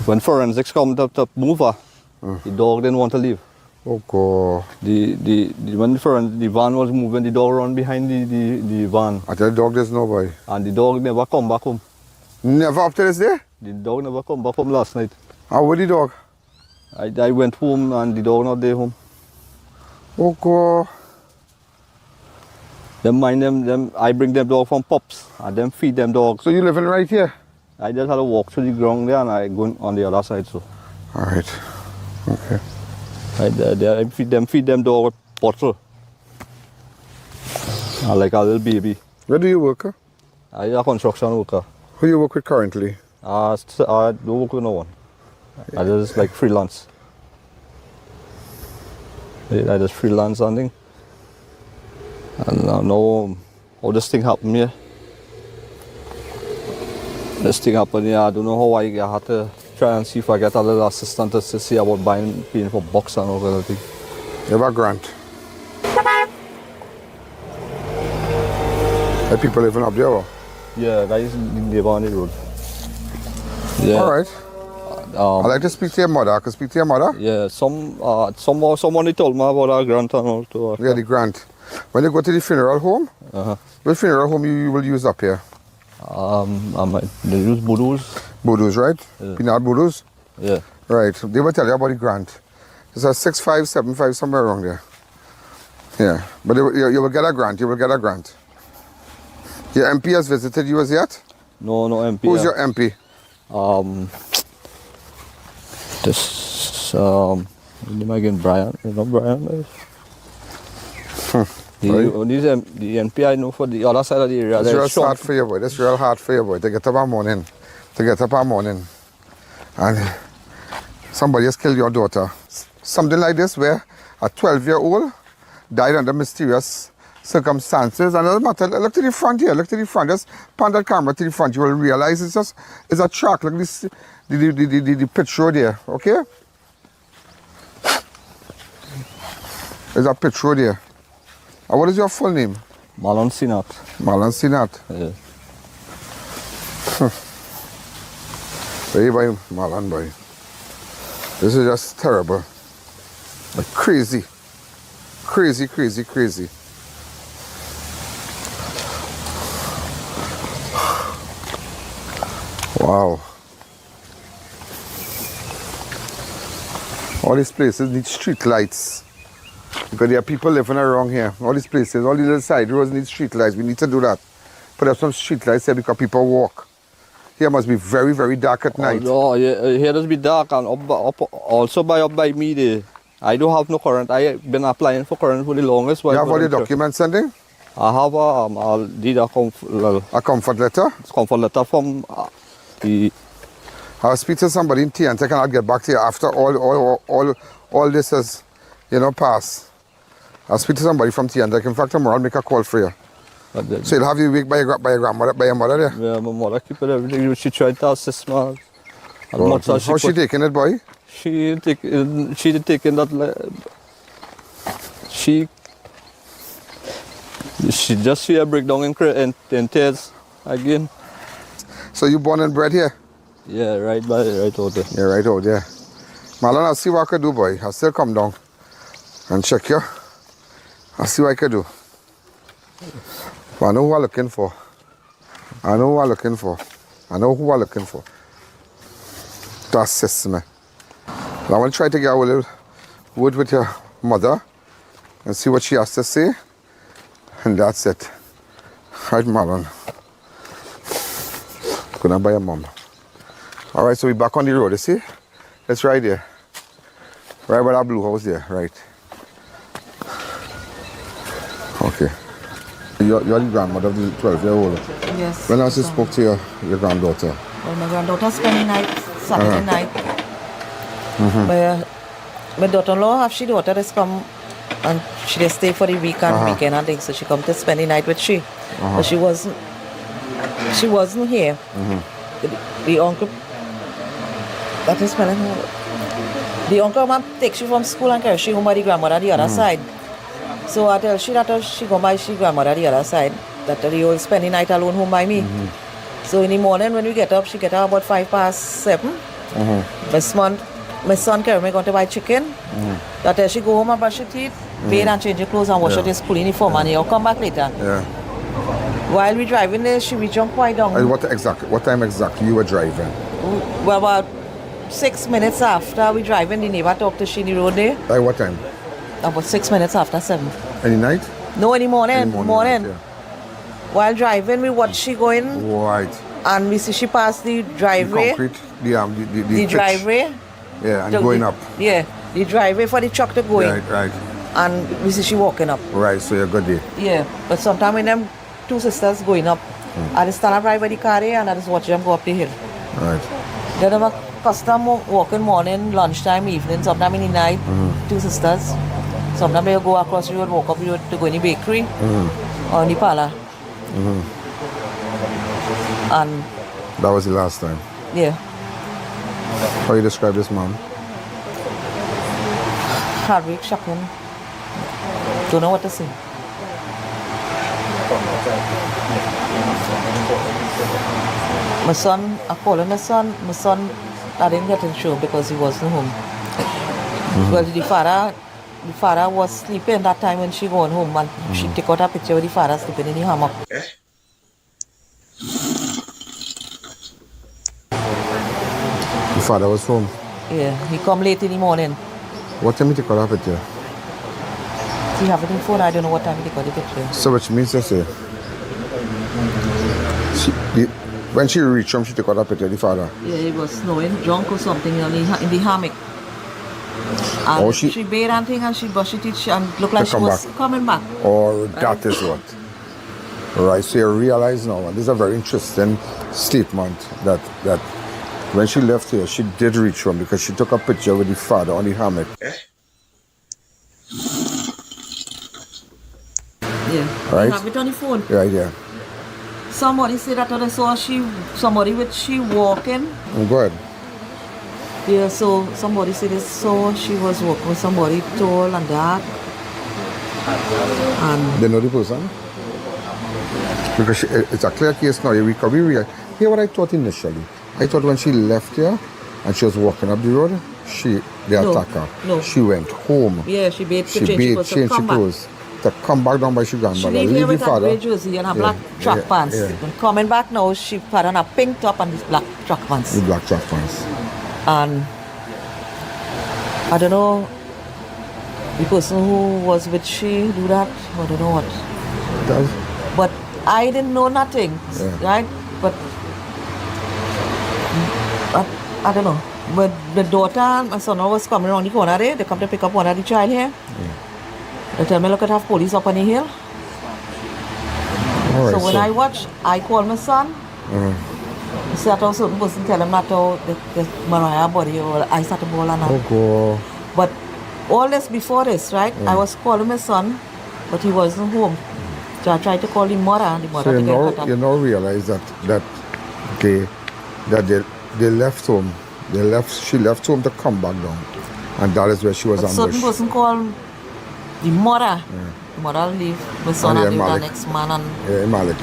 When forensics come to move her, the dog didn't want to leave. Oh God. When the van was moving, the dog ran behind the van. I tell the dog there's nobody. And the dog never come back home. Never up to this day? The dog never come back home last night. How was the dog? I went home and the dog not there home. Oh God. I bring them dog from pups and them feed them dogs. So you living right here? I just had to walk through the ground there and I go on the other side. So. All right. Okay. I feed them dog with bottle. Like a little baby. Where do you work? I'm a construction worker. Who you work with currently? I don't work with no one. I just like freelance. I just freelance and thing. And I know how this thing happened here. This thing happened here. I don't know how I had to try and see if I get a little assistance to see about paying for box and all that thing. You have a grant? Are people living up there? Or? Yeah, that is neighbor on the road. Yeah. All right. I'd like to speak to your mother. I can speak to your mother? Yeah, someone told me about a grant and all too. Yeah, the grant. When you go to the funeral home, what funeral home you will use up here? I might use Boodoos. Boodoos, right? Yeah. Peanut Boodoos? Yeah. Right. They will tell you about the grant. It's a 6575 somewhere around there. Yeah. But you will get a grant. You will get a grant. Your MP has visited you as yet? No MP. Who's your MP? Again, Brian. You know Brian? The MP I know for the other side of the area. That's real hard for you, boy. That's real hard for you, boy. To get up in the morning. And somebody has killed your daughter. Something like this where a 12-year-old died under mysterious circumstances. And it doesn't matter. Look to the front here. Look to the front. Just pan that camera to the front. You will realize it's a track. Look this the pitch road there. Okay? There's a pitch road here. And what is your full name? Mariah Seenath. Mariah Seenath. Yeah. Hey, boy, Marlon, boy. This is just terrible. Like crazy. Crazy, crazy, crazy. Wow. All these places need street lights. Because there are people living around here. All these places, all these little side roads need street lights. We need to do that. Put up some street lights here because people walk. Here must be very, very dark at night. Oh, yeah, here does be dark and also up by me there. I don't have no current. I've been applying for current for the longest while. You have all the documents sending? I have a comfort letter? Comfort letter from the... I'll speak to somebody in TNT and I'll get back to you after all this has, passed. I'll speak to somebody from T&T. In fact, tomorrow I'll make a call for you. So you'll have you wake by your grandmother, by your mother there? Yeah, my mother keep it everything. She tried to assist me. How's she taking it, boy? She taking that. She just see a breakdown in tears again. So you born and bred here? Yeah, right out there. Yeah, right out there. Marlon, I'll see what I can do, boy. I'll still come down and check you. I'll see what I can do. But I know who I'm looking for. I know who I'm looking for. To assist me. But I want to try to get a little word with your mother and see what she has to say. And that's it. Right, Marlon. Gonna buy your mom. Alright, so we're back on the road, you see? It's right there. Right by that blue house there, right. Okay. You're the grandmother of the 12-year-old. Yes. When last you spoke to your granddaughter? Well, my granddaughter spent the night, Saturday night. My daughter-in-law have she daughter that's come and she just stay for the weekend and things, so she come to spend the night with she. But she wasn't here. The uncle that is spending her. The uncle man takes she from school and carry she home by the grandmother the other side. So I tell she that she go by she grandmother the other side. That they all spend the night alone home by me. So in the morning when we get up, she get up about 7:05. My son carry me going to buy chicken. That she go home and brush her teeth, bathe and change her clothes and wash her school uniform and he'll come back later. Yeah. While we driving there, she be jump quite down. And what time exactly you were driving? Well, about 6 minutes after we driving, the neighbor talked to she in the road there. By what time? About 6 minutes after 7. Any night? No, in the morning. Morning. Yeah. While driving, we watch she going. Right. And we see she pass the driveway. The concrete, the driveway. Yeah, and going up. Yeah, the driveway for the truck to go in. Right. And we see she walking up. Right, so you're good there. Yeah, but sometimes when them two sisters going up, I just stand up right by the car there and I just watch them go up the hill. Right. They have a custom walking morning, lunchtime, evening, sometimes in the night, two sisters. Sometimes they go across the road, walk up the road to go in the bakery or in the parlor. And that was the last time? Yeah. How you describe this mom? Hard, shocking. Don't know what to say. My son, I call him my son. My son, I didn't get him show because he wasn't home. Well, the father was sleeping that time when she going home and she took out a picture with the father sleeping in the hammock. The father was home? Yeah, he come late in the morning. What time did he take out a picture? He have it in phone, I don't know what time he took out the picture. So which means to say, when she reached home, she took out a picture of the father? Yeah, it was snowing, drunk or something in the hammock. And she bathed and thing and she brushed her teeth and looked like she was coming back. Or that is what. Right, so you realize now, and this is a very interesting statement, that when she left here, she did reach home because she took a picture with the father on the hammock. Yeah, right? You have it on the phone. Right, yeah. Somebody said that they saw somebody with she walking. Go ahead. Yeah, so somebody said they saw she was walking with somebody tall and dark. And they know the person? Because it's a clear case now. Hear what I thought initially. I thought when she left here and she was walking up the road, they attacked her. No. She went home. Yeah, she bathed, changed her clothes. To come back down by she grandmother. She leave here with a grey jersey and a black track pants. Yeah. And coming back now, she put on a pink top and these black track pants. The black track pants. And I don't know, the person who was with she do that, I don't know what. But I didn't know nothing, right? But I don't know. But the daughter and my son was coming around the corner there. They come to pick up one of the child here. They tell me, look at have police up on the hill. Right, so when I watch, I call my son. I say that certain person tell him not to the Mariah body or I start to ball and God. But all this before this, right? I was calling my son, but he wasn't home. So I tried to call the mother, and the mother So didn't cut up. you now realize that they left home. She left home to come back down, and that is where she was But certain ambushed. person called the mother. The mother leave my son and leave the Malik. next man, and Malik,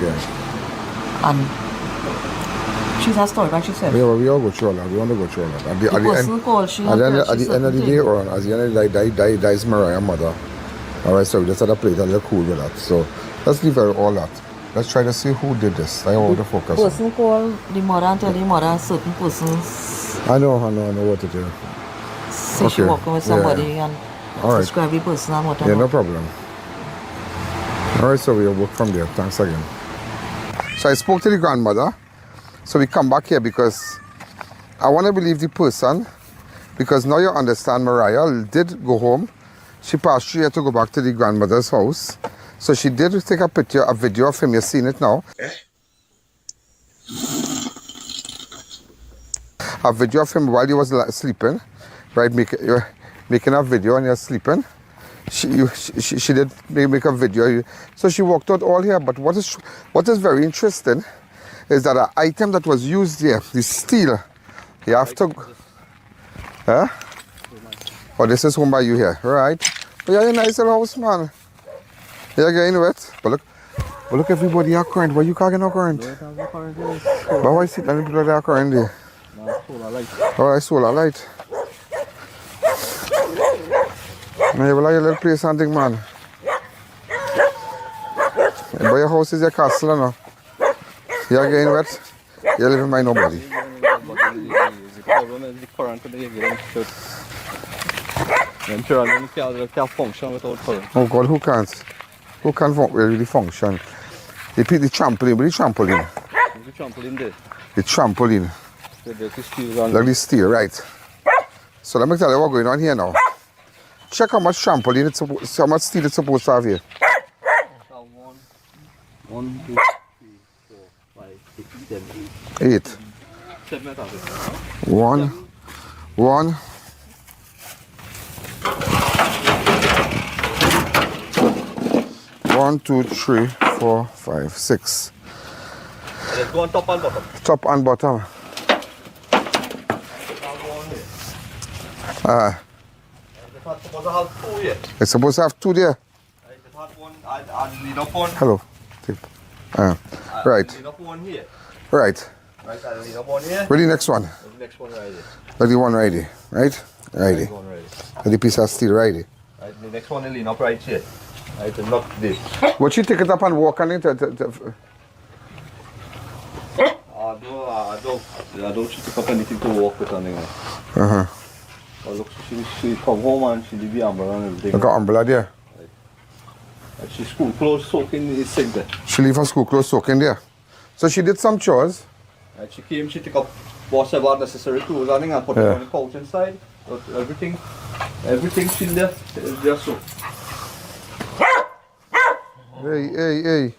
she's a story, right? She said. We all go through all that. We want to go through all that. At the person called, she at the end had of the day, or at the end of the day, dies Mariah's mother. All right, so we just had to play it a little cool with that. So let's leave all that. Let's try to see who did this. I want to focus on. Person called the mother and tell the mother certain persons. I know what to do. Say she walking with somebody and describe the person and whatever. Yeah, no problem. All right, so we'll work from there. Thanks again. So I spoke to the grandmother. So we come back here because I want to believe the person, because now you understand Mariah did go home. She passed through here to go back to the grandmother's house. So she did take a video of him. You've seen it now. A video of him while he was sleeping, right? Making a video and you're sleeping. She did make a video. So she walked out all here. But what is very interesting is that an item that was used here, the steel, you have to. Huh? Oh, this is home by you here, right? But yeah, a nice little house, man. You're getting wet. But look, everybody have current. Why you can't get no current? But why sit and people have current there? Oh, solar light. Now you will like a little place and thing, man. But your house is your castle, you know. You're getting wet. You're living by nobody. The problem is the current that you're getting should. Then children can't function without current. Oh God, who can't? Who can't really function? They pick the trampoline, but the trampoline. The trampoline there. The trampoline. Like the steel, right. So let me tell you what's going on here now. Check how much trampoline how much steel it's supposed to have here. 1, 2, 3, 4, 5, 6, 7, 8. 7 1. 1, 2, 3, 4, 5, 6. Let's go on top and bottom. Top and bottom. It's supposed to have 2 there. Hello. Right. Right. Where the next one? The next one right here. Where the one right here? Right? Right here. Where the piece of steel right here. Right, the next one will lean up right here. Right, and not this. Would you take it up and walk on it? I don't pick up anything to walk with anyway. Uh-huh. Well, look, she come home and she leave the umbrella and everything. Look at umbrella there. Right. She school clothes soaking in the sink there. She leave her school clothes soaking there. So she did some chores. Right, she came, she took up whatever necessary tools and put it on the couch inside. But everything's in there. It's just so. Hey.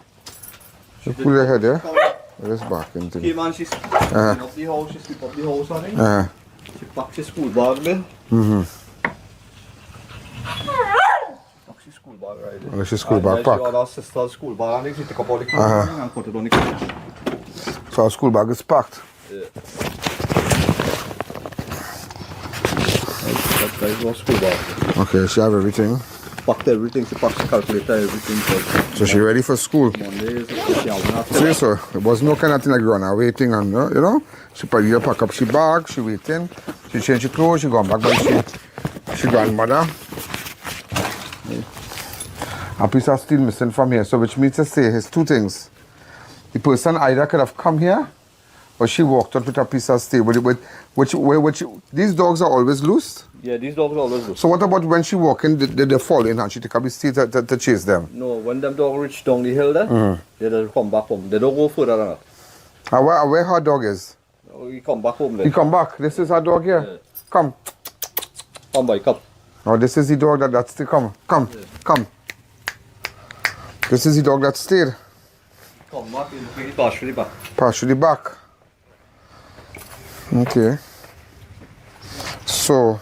You pull your head there. Let's back into Came and she cleaned up the house, she sweep up the house and thing. She packed her school bag there. Packed her school bag right there. She school bag She pack. had her sister's school bag and she took up all the clothes and put it on the couch. So her school bag is packed. Yeah. That's her school bag. Okay, she have everything. Packed everything, she packed the calculator, everything. So she ready for school. Mondays, she have See, so it was no kind of thing like run her waiting and you know. She probably pack up she bag, she waiting, she change her clothes, she gone back by she grandmother. A piece of steel missing from here, so which means to say it's 2 things. The person either could have come here or she walked out with a piece of steel. Which these dogs are always loose? Yeah, these dogs are always loose. So what about when she walk in, did they fall in and she take up the steel to chase them? No, when them dogs reach down the hill there, they don't come back home. They don't go further than that. And where her dog is? No, he come back home there. He come back. This is her dog here? Yeah. Come. Come by, come. Oh, this is the dog that's still come. Come. This is the dog that stayed. Come back, you bring it partially back. Partially back. Okay. So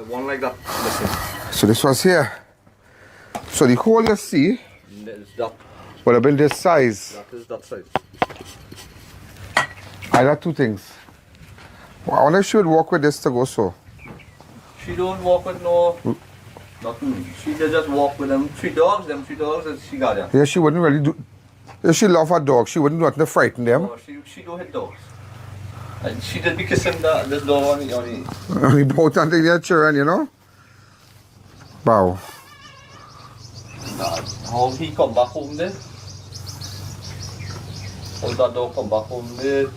One like that. Listen. So this was here. So the hole you see That would have been this size. is that size. Either two things. Well, I wonder if she would walk with this to go so. She don't walk with nothing. She just walk with them three dogs, and she got them. Yeah, she wouldn't really do. If she love her dog, she wouldn't do nothing to frighten them. No, she don't hit dogs. And she did be kissing the dog on the On the boat until they're children, you know? Wow. How he come back home then? How that dog come back home there?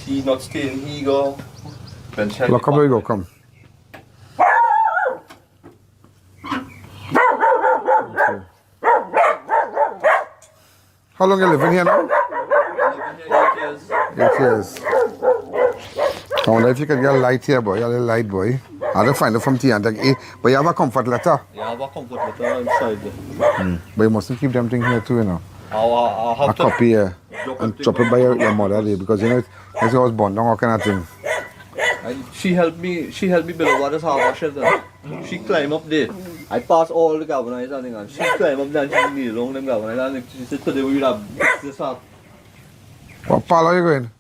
He not staying, he go. Look, come we go, come. Okay. How long you living here now? 8 years. 8 years. I wonder if you can get a light here, boy. A little light, boy. I'll just find it from T and but you have a comfort letter. Yeah, I have a comfort letter inside there. But you mustn't keep them things here too, you know. I'll have a copy here and drop it by your mother there because you know it's always born down all kind of thing. And she helped me below what is half a shelter. She climb up there. I pass all the governors and things and she climb up there and she kneel along them governors and she said today we will have this up. What pal are you going?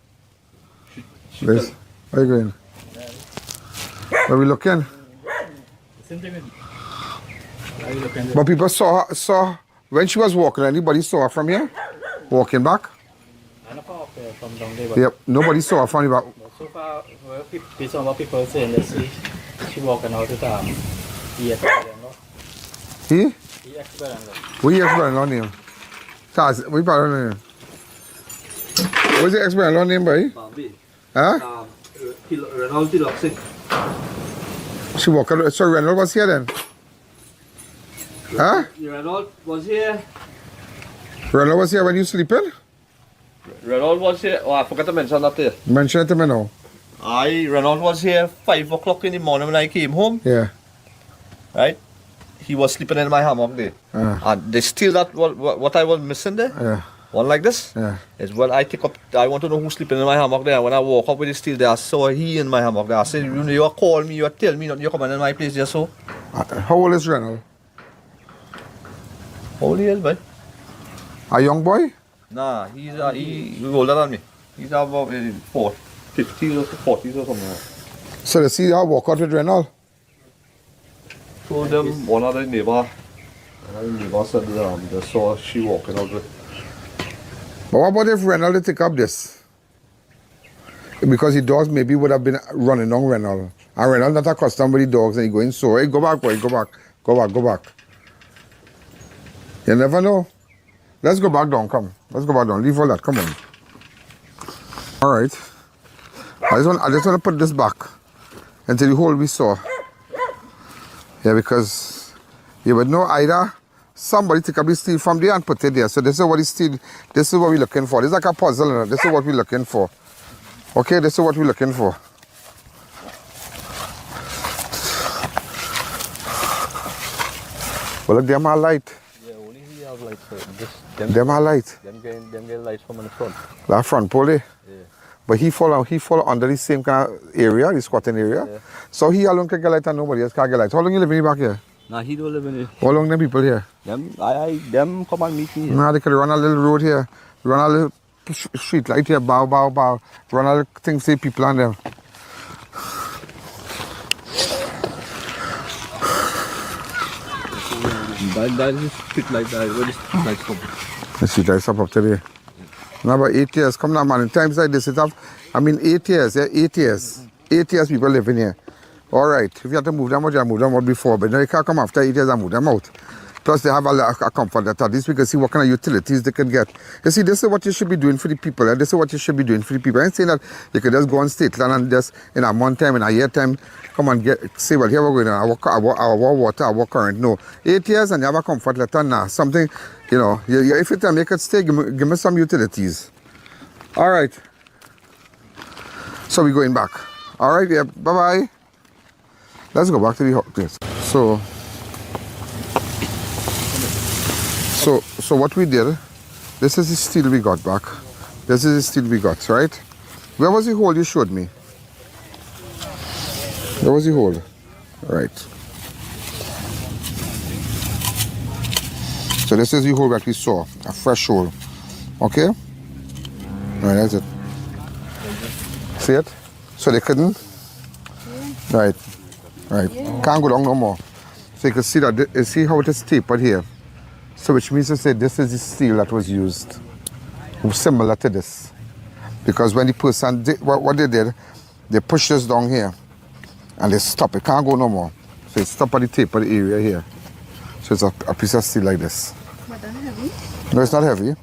Where are you going? Where are we looking? But people saw when she was walking, anybody saw her from here? Walking back? From down there. Yep, nobody saw her from the back. So far, people saying that she walking out the town. He ex-brother-in-law. We ex-brother-in-law name? We brother-in-law name? What's the ex-brother-in-law name, boy? Bambi. Huh? Reynolds Deluxe. She walked out, so Reynolds was here then? Huh? Reynolds was here. Reynolds was here when you sleeping? Reynolds was here. Oh, I forgot to mention that there. Mention it to me now. Reynolds was here 5 o'clock in the morning when I came home. Yeah. Right? He was sleeping in my hammock there. And they still that what I was missing there. Yeah. One like this. Yeah. Is when I take up. I want to know who's sleeping in my hammock there. When I walk up with the steel there, I saw he in my hammock there. I said, you are calling me, you are telling me not you're coming in my place there. So. How old is Reynolds? How old he is, boy? A young boy? Nah, he's older than me. He's about 50s or 40s or something. So they see her walk out with Reynolds? So them, one of the neighbor said they saw she walking out with. But what about if Reynolds take up this? Because the dogs maybe would have been running on Reynolds. And Reynolds not accustomed with the dogs and he going so, hey, go back, boy, go back. You never know. Let's go back down, come. Let's go back down. Leave all that, come on. All right. I just want to put this back into the hole we saw. Yeah, because you would know either somebody take up the steel from there and put it there. So this is what this is what we're looking for. This is like a puzzle, you know? This is what we're looking for. Okay, this is what we're looking for. Well, look, them are light. Yeah, only he have light. Them are light. Them get light from the front. That front pole, eh? Yeah. But he fall under the same kind of area, the squatting area. Yeah. So he alone can get light and nobody else can get light. How long you live in the back here? Nah, he don't live in here. How long them people here? Them come and meet me here. Nah, they could run a little road here, run a little street light here, bow, run a little thing, say people on them. That is street light, where is street lights come? The street lights up today. Now about 8 years, come now man, in times like this, 8 years, yeah, 8 years. 8 years people living here. All right, if you have to move them out, you move them out before, but now you can't come after 8 years and move them out. Plus they have a comfort that at least we can see what kind of utilities they can get. You see, this is what you should be doing for the people, and this is what you should be doing for the people. I ain't saying that you could just go on state land and just in a month time, in a year time, come and say, well, here we're going on, our water, our current. No, 8 years and you have a comfort letter now. Something, you know, if you tell me you could stay, give me some utilities. All right. So we're going back. All right, yeah, bye-bye. Let's go back to the place. So what we did, this is the steel we got back. This is the steel we got, right? Where was the hole you showed me? Where was the hole? Right. So this is the hole that we saw, a fresh hole. Okay? Right, that's it. See it? So they couldn't? Right. Right. Can't go down no more. So you can see that, you see how it is tapered here. So which means to say this is the steel that was used. Similar to this. Because when the person did, what they did, they pushed this down here and they stop it. Can't go no more. So it's stop at the tapered area here. So it's a piece of steel like this. But that's heavy. No, it's not heavy.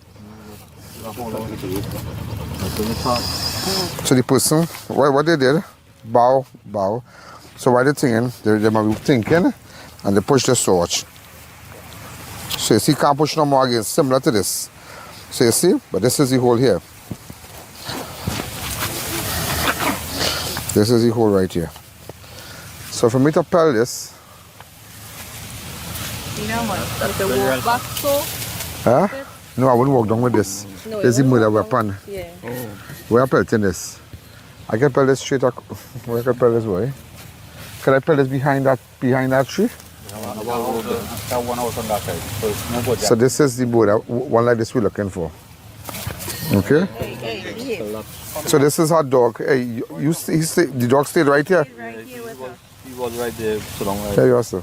So the person, what they did, bow. So while they're thinking, they might be thinking, and they push the sword. So you see, can't push no more again, similar to this. So you see, but this is the hole here. This is the hole right here. So for me to peel this, You know what? If they walk back so. huh? No, I wouldn't walk down with this. No, This is the you murder won't walk weapon. down. Yeah. Where I pelting this? I can peel this straight up. Where I can peel this way? Can I peel this behind that tree? So this is the border, one like this we're looking for. Okay? So this is our dog. Hey, the dog stayed right here? He was right there, so long. There you are, sir.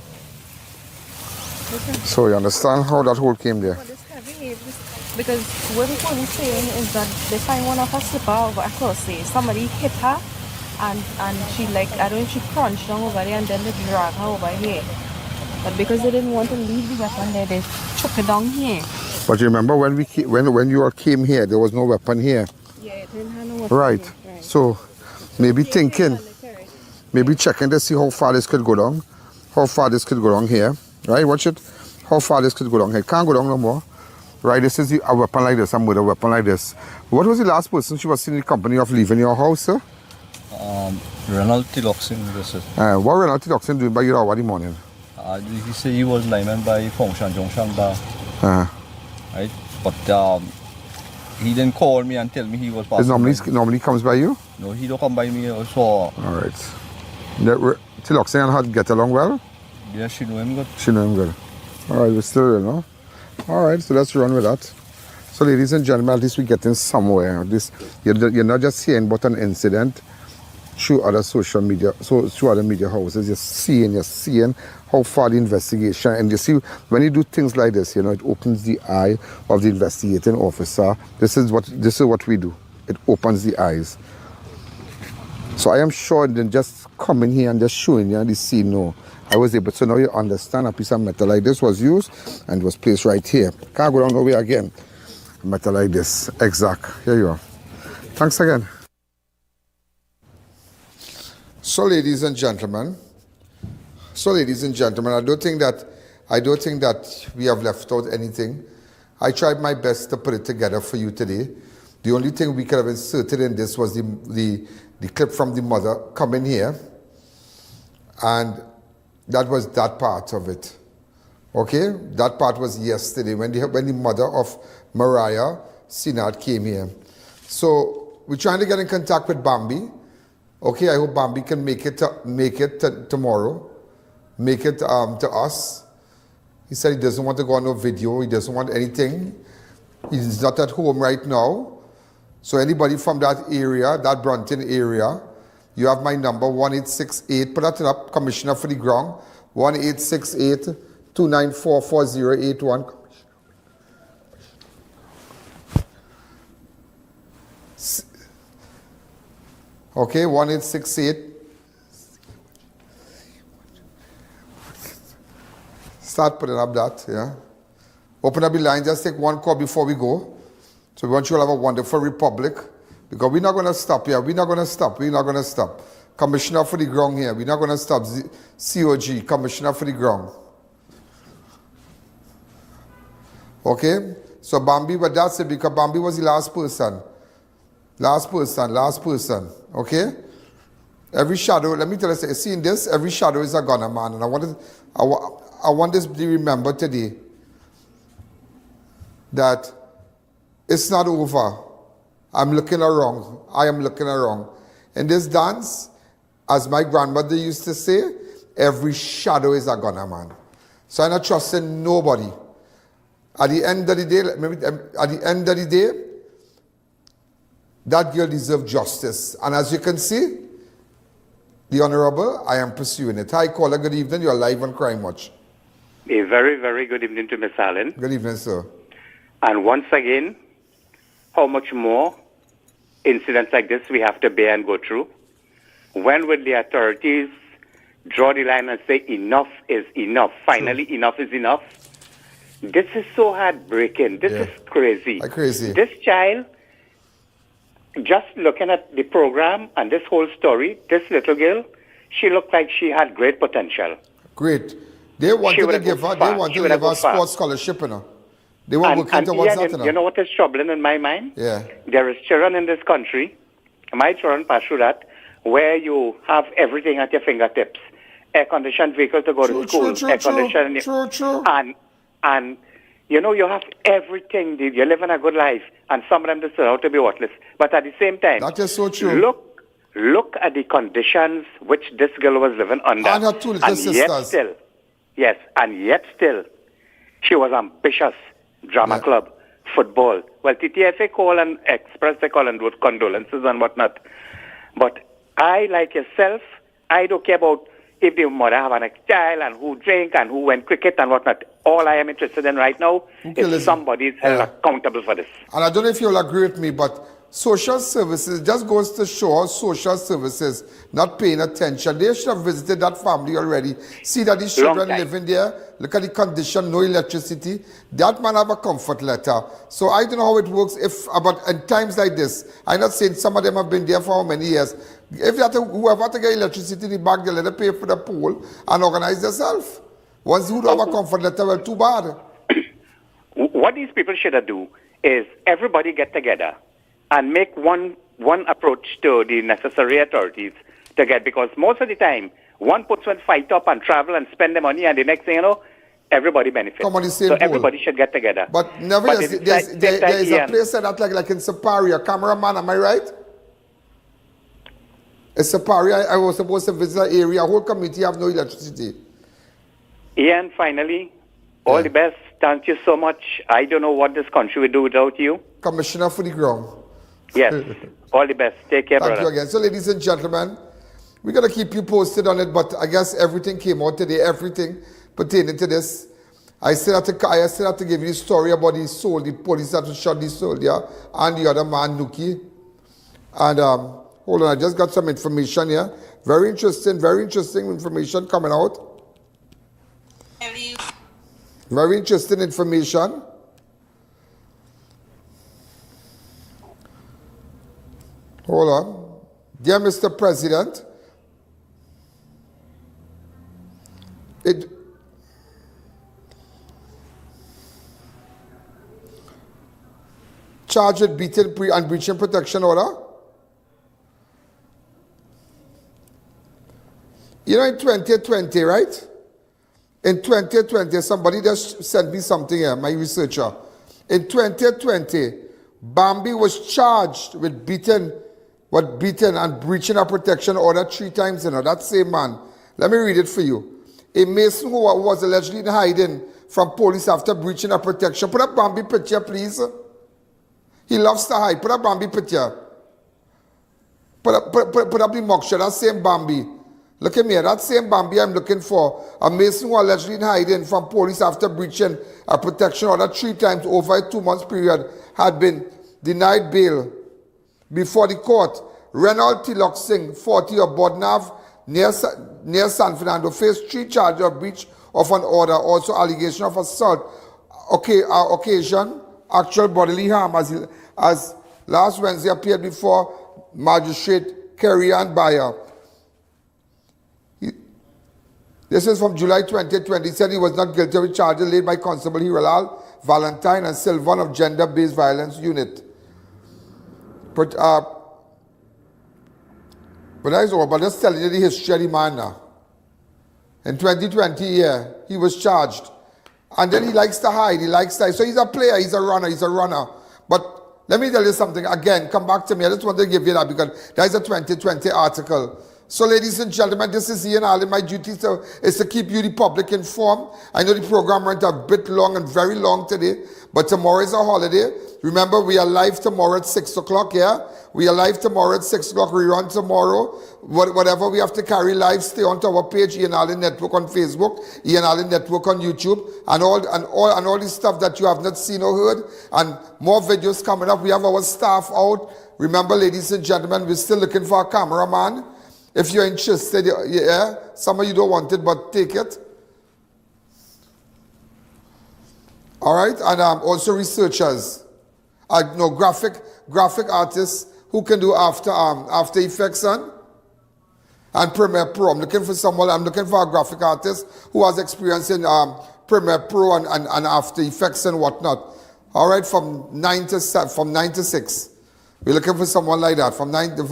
So you understand how that hole came there? Because what the police saying is that they find one of her slipper over across there. Somebody hit her and she like, I don't know if she crunched down over there and then they drag her over here. But because they didn't want to leave the weapon there, they took it down here. But you remember when when you all came here, there was no weapon here. Yeah, it didn't have no weapon. Right. So maybe thinking, maybe checking to see how far this could go down. How far this could go down here. Right, watch it. How far this could go down here. Can't go down no more. Right, this is a weapon like this, a murder weapon like this. What was the last person she was in the company of leaving your house, sir? Ronald Tiloxin, this is. What Ronald Tiloxin doing by your hour in the morning? He said he was lineman by Function Junction Bar. Right? But he didn't call me and tell me he was passing. Normally comes by you? No, he don't come by me also. Alright. Tiloxin and her get along well? Yeah, she know him good. She know him good. Alright, we're still real, no? Alright, so let's run with that. So ladies and gentlemen, at least we're getting somewhere. You're not just hearing about an incident through other social media, through other media houses. You're seeing how far the investigation, and you see, when you do things like this, you know, it opens the eye of the investigating officer. This is what we do. It opens the eyes. So I am sure that just coming here and just showing you the scene, no, I was able to, now you understand a piece of metal like this was used and was placed right here. Can't go down nowhere again. Metal like this, exact. Here you are. Thanks again. So ladies and gentlemen, I don't think that we have left out anything. I tried my best to put it together for you today. The only thing we could have inserted in this was the clip from the mother coming here, and that was that part of it. Okay, that part was yesterday when the mother of Mariah Seenath came here. So we're trying to get in contact with Bambi. Okay, I hope Bambi can make it tomorrow. Make it to us. He said he doesn't want to go on no video. He doesn't want anything. He's not at home right now. So anybody from that area, that Brunton area, you have my number, 1868. Put that up, Commissioner for the Ground. 1868-294-4081. Okay, 1868. Start putting up that, yeah. Open up the line, just take one call before we go. So we want you to have a wonderful republic. Because we're not going to stop here. We're not going to stop. Commissioner for the Ground here. We're not going to stop. COG, Commissioner for the Ground. Okay? So Bambi, but that's it, because Bambi was the last person. Last person. Okay? Every shadow, let me tell you, seeing this, every shadow is a gunner, man. And I want this to be remembered today. That it's not over. I am looking around. In this dance, as my grandmother used to say, every shadow is a gunner, man. So I'm not trusting nobody. At the end of the day, that girl deserves justice. And as you can see, the Honorable, I am pursuing it. Hi, caller, good evening. You're live on Crime Watch. A very, very good evening to Miss Allen. Good evening, sir. And once again, how much more incidents like this we have to bear and go through? When will the authorities draw the line and say enough is enough? Finally, enough is enough. This is so heartbreaking. This is crazy. Crazy. This child, just looking at the program and this whole story, this little girl, she looked like she had great potential. Great. They wanted to give her a sports scholarship, you know. They were working towards that, you know. You know what is troubling in my mind? Yeah. There is children in this country, my children pass through that, where you have everything at your fingertips. Air-conditioned vehicles to go to school. Air-conditioned. And, you know, you have everything. You're living a good life. And some of them just turn out to be worthless. But at the same time, that is so true. Look at the conditions which this girl was living under. And her two little sisters. And yet still, she was ambitious. Drama club, football. Well, TTFA call and express they call and wrote condolences and whatnot. But I, like yourself, I don't care about if the mother have an child and who drink and who went cricket and whatnot. All I am interested in right now is somebody is held accountable for this. And I don't know if you'll agree with me, but social services just goes to show social services not paying attention. They should have visited that family already. See that these children living there. Look at the condition, no electricity. That man have a comfort letter. So I don't know how it works. But in times like this, I'm not saying some of them have been there for how many years. If that whoever to get electricity in the back, they let them pay for the pool and organize themselves. Once you have a comfort letter, well, too bad. What these people should do is everybody get together and make one approach to the necessary authorities to get, because most of the time, one person fight up and travel and spend the money, and the next thing you know, everybody benefits. So everybody should get together. But nevertheless, there is a place that like in Sapari, cameraman, am I right? In Sapari, I was supposed to visit that area. Whole community have no electricity. Ian, finally, all the best. Thank you so much. I don't know what this country would do without you. Commissioner for the ground. Yes. All the best. Take care, brother. Thank you again. So, ladies and gentlemen, we're going to keep you posted on it, but I guess everything came out today, everything pertaining to this. I still have to give you the story about the police that shot the soldier and the other man, Nuki. And hold on, I just got some information here. Very interesting information coming out. Very interesting information. Hold on. Dear Mr. President, charged with beating and breaching protection order. You know, in 2020, right? In 2020, somebody just sent me something here, my researcher. In 2020, Bambi was charged with beating and breaching a protection order 3 times, you know, that same man. Let me read it for you. A mason who was allegedly in hiding from police after breaching a protection. Put up Bambi picture, please. He loves to hide. Put up Bambi picture. Put up the mugshot, that same Bambi. Look at me, that same Bambi I'm looking for. A mason who allegedly in hiding from police after breaching a protection order 3 times over a 2-month period had been denied bail before the court. Reynold Tilok Singh, 40 of Bodnav, near San Fernando, faced 3 charges of breach of an order, also allegation of assault, occasion, actual bodily harm, as last Wednesday appeared before Magistrate Kerry and Bayer. This is from July 2020. He said he was not guilty of charges laid by Constable Hiralal, Valentine, and Sylvan of Gender-Based Violence Unit. But that's over. But just telling you the history of the man now. In 2020, yeah, he was charged. And then he likes to hide. So he's a player. He's a runner. But let me tell you something. Again, come back to me. I just want to give you that because that is a 2020 article. So, ladies and gentlemen, this is I.A.N. My duty is to keep you, the public, informed. I know the program went a bit long and very long today, but tomorrow is a holiday. Remember, we are live tomorrow at 6 o'clock, yeah? We are live tomorrow at 6 o'clock. We run tomorrow. Whatever we have to carry live, stay on to our page, I.A.N. Network on Facebook, I.A.N. Network on YouTube, and all the stuff that you have not seen or heard, and more videos coming up. We have our staff out. Remember, ladies and gentlemen, we're still looking for a cameraman. If you're interested, yeah, some of you don't want it, but take it. All right, and also researchers, graphic artists who can do After Effects and Premiere Pro. I'm looking for a graphic artist who has experience in Premiere Pro and After Effects and whatnot. All right, from 9 to 6. We're looking for someone like that. From 9 to,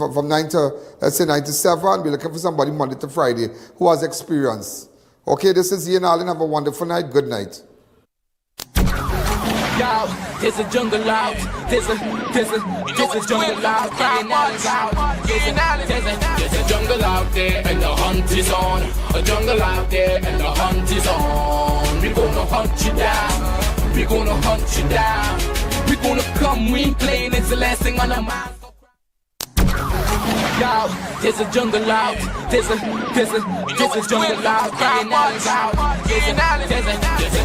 let's say 9 to 7, we're looking for somebody Monday to Friday who has experience. Okay, this is I.A.N. Have a wonderful night. Good night. Yo, there's a jungle out. There's a jungle out. There's a jungle out there and the hunt is on. A jungle out there and the hunt is on. We're gonna hunt you down. We're gonna hunt you down. We're gonna come, we ain't playing, it's the last thing on our minds. Yo, there's a jungle out. There's a jungle out. There's a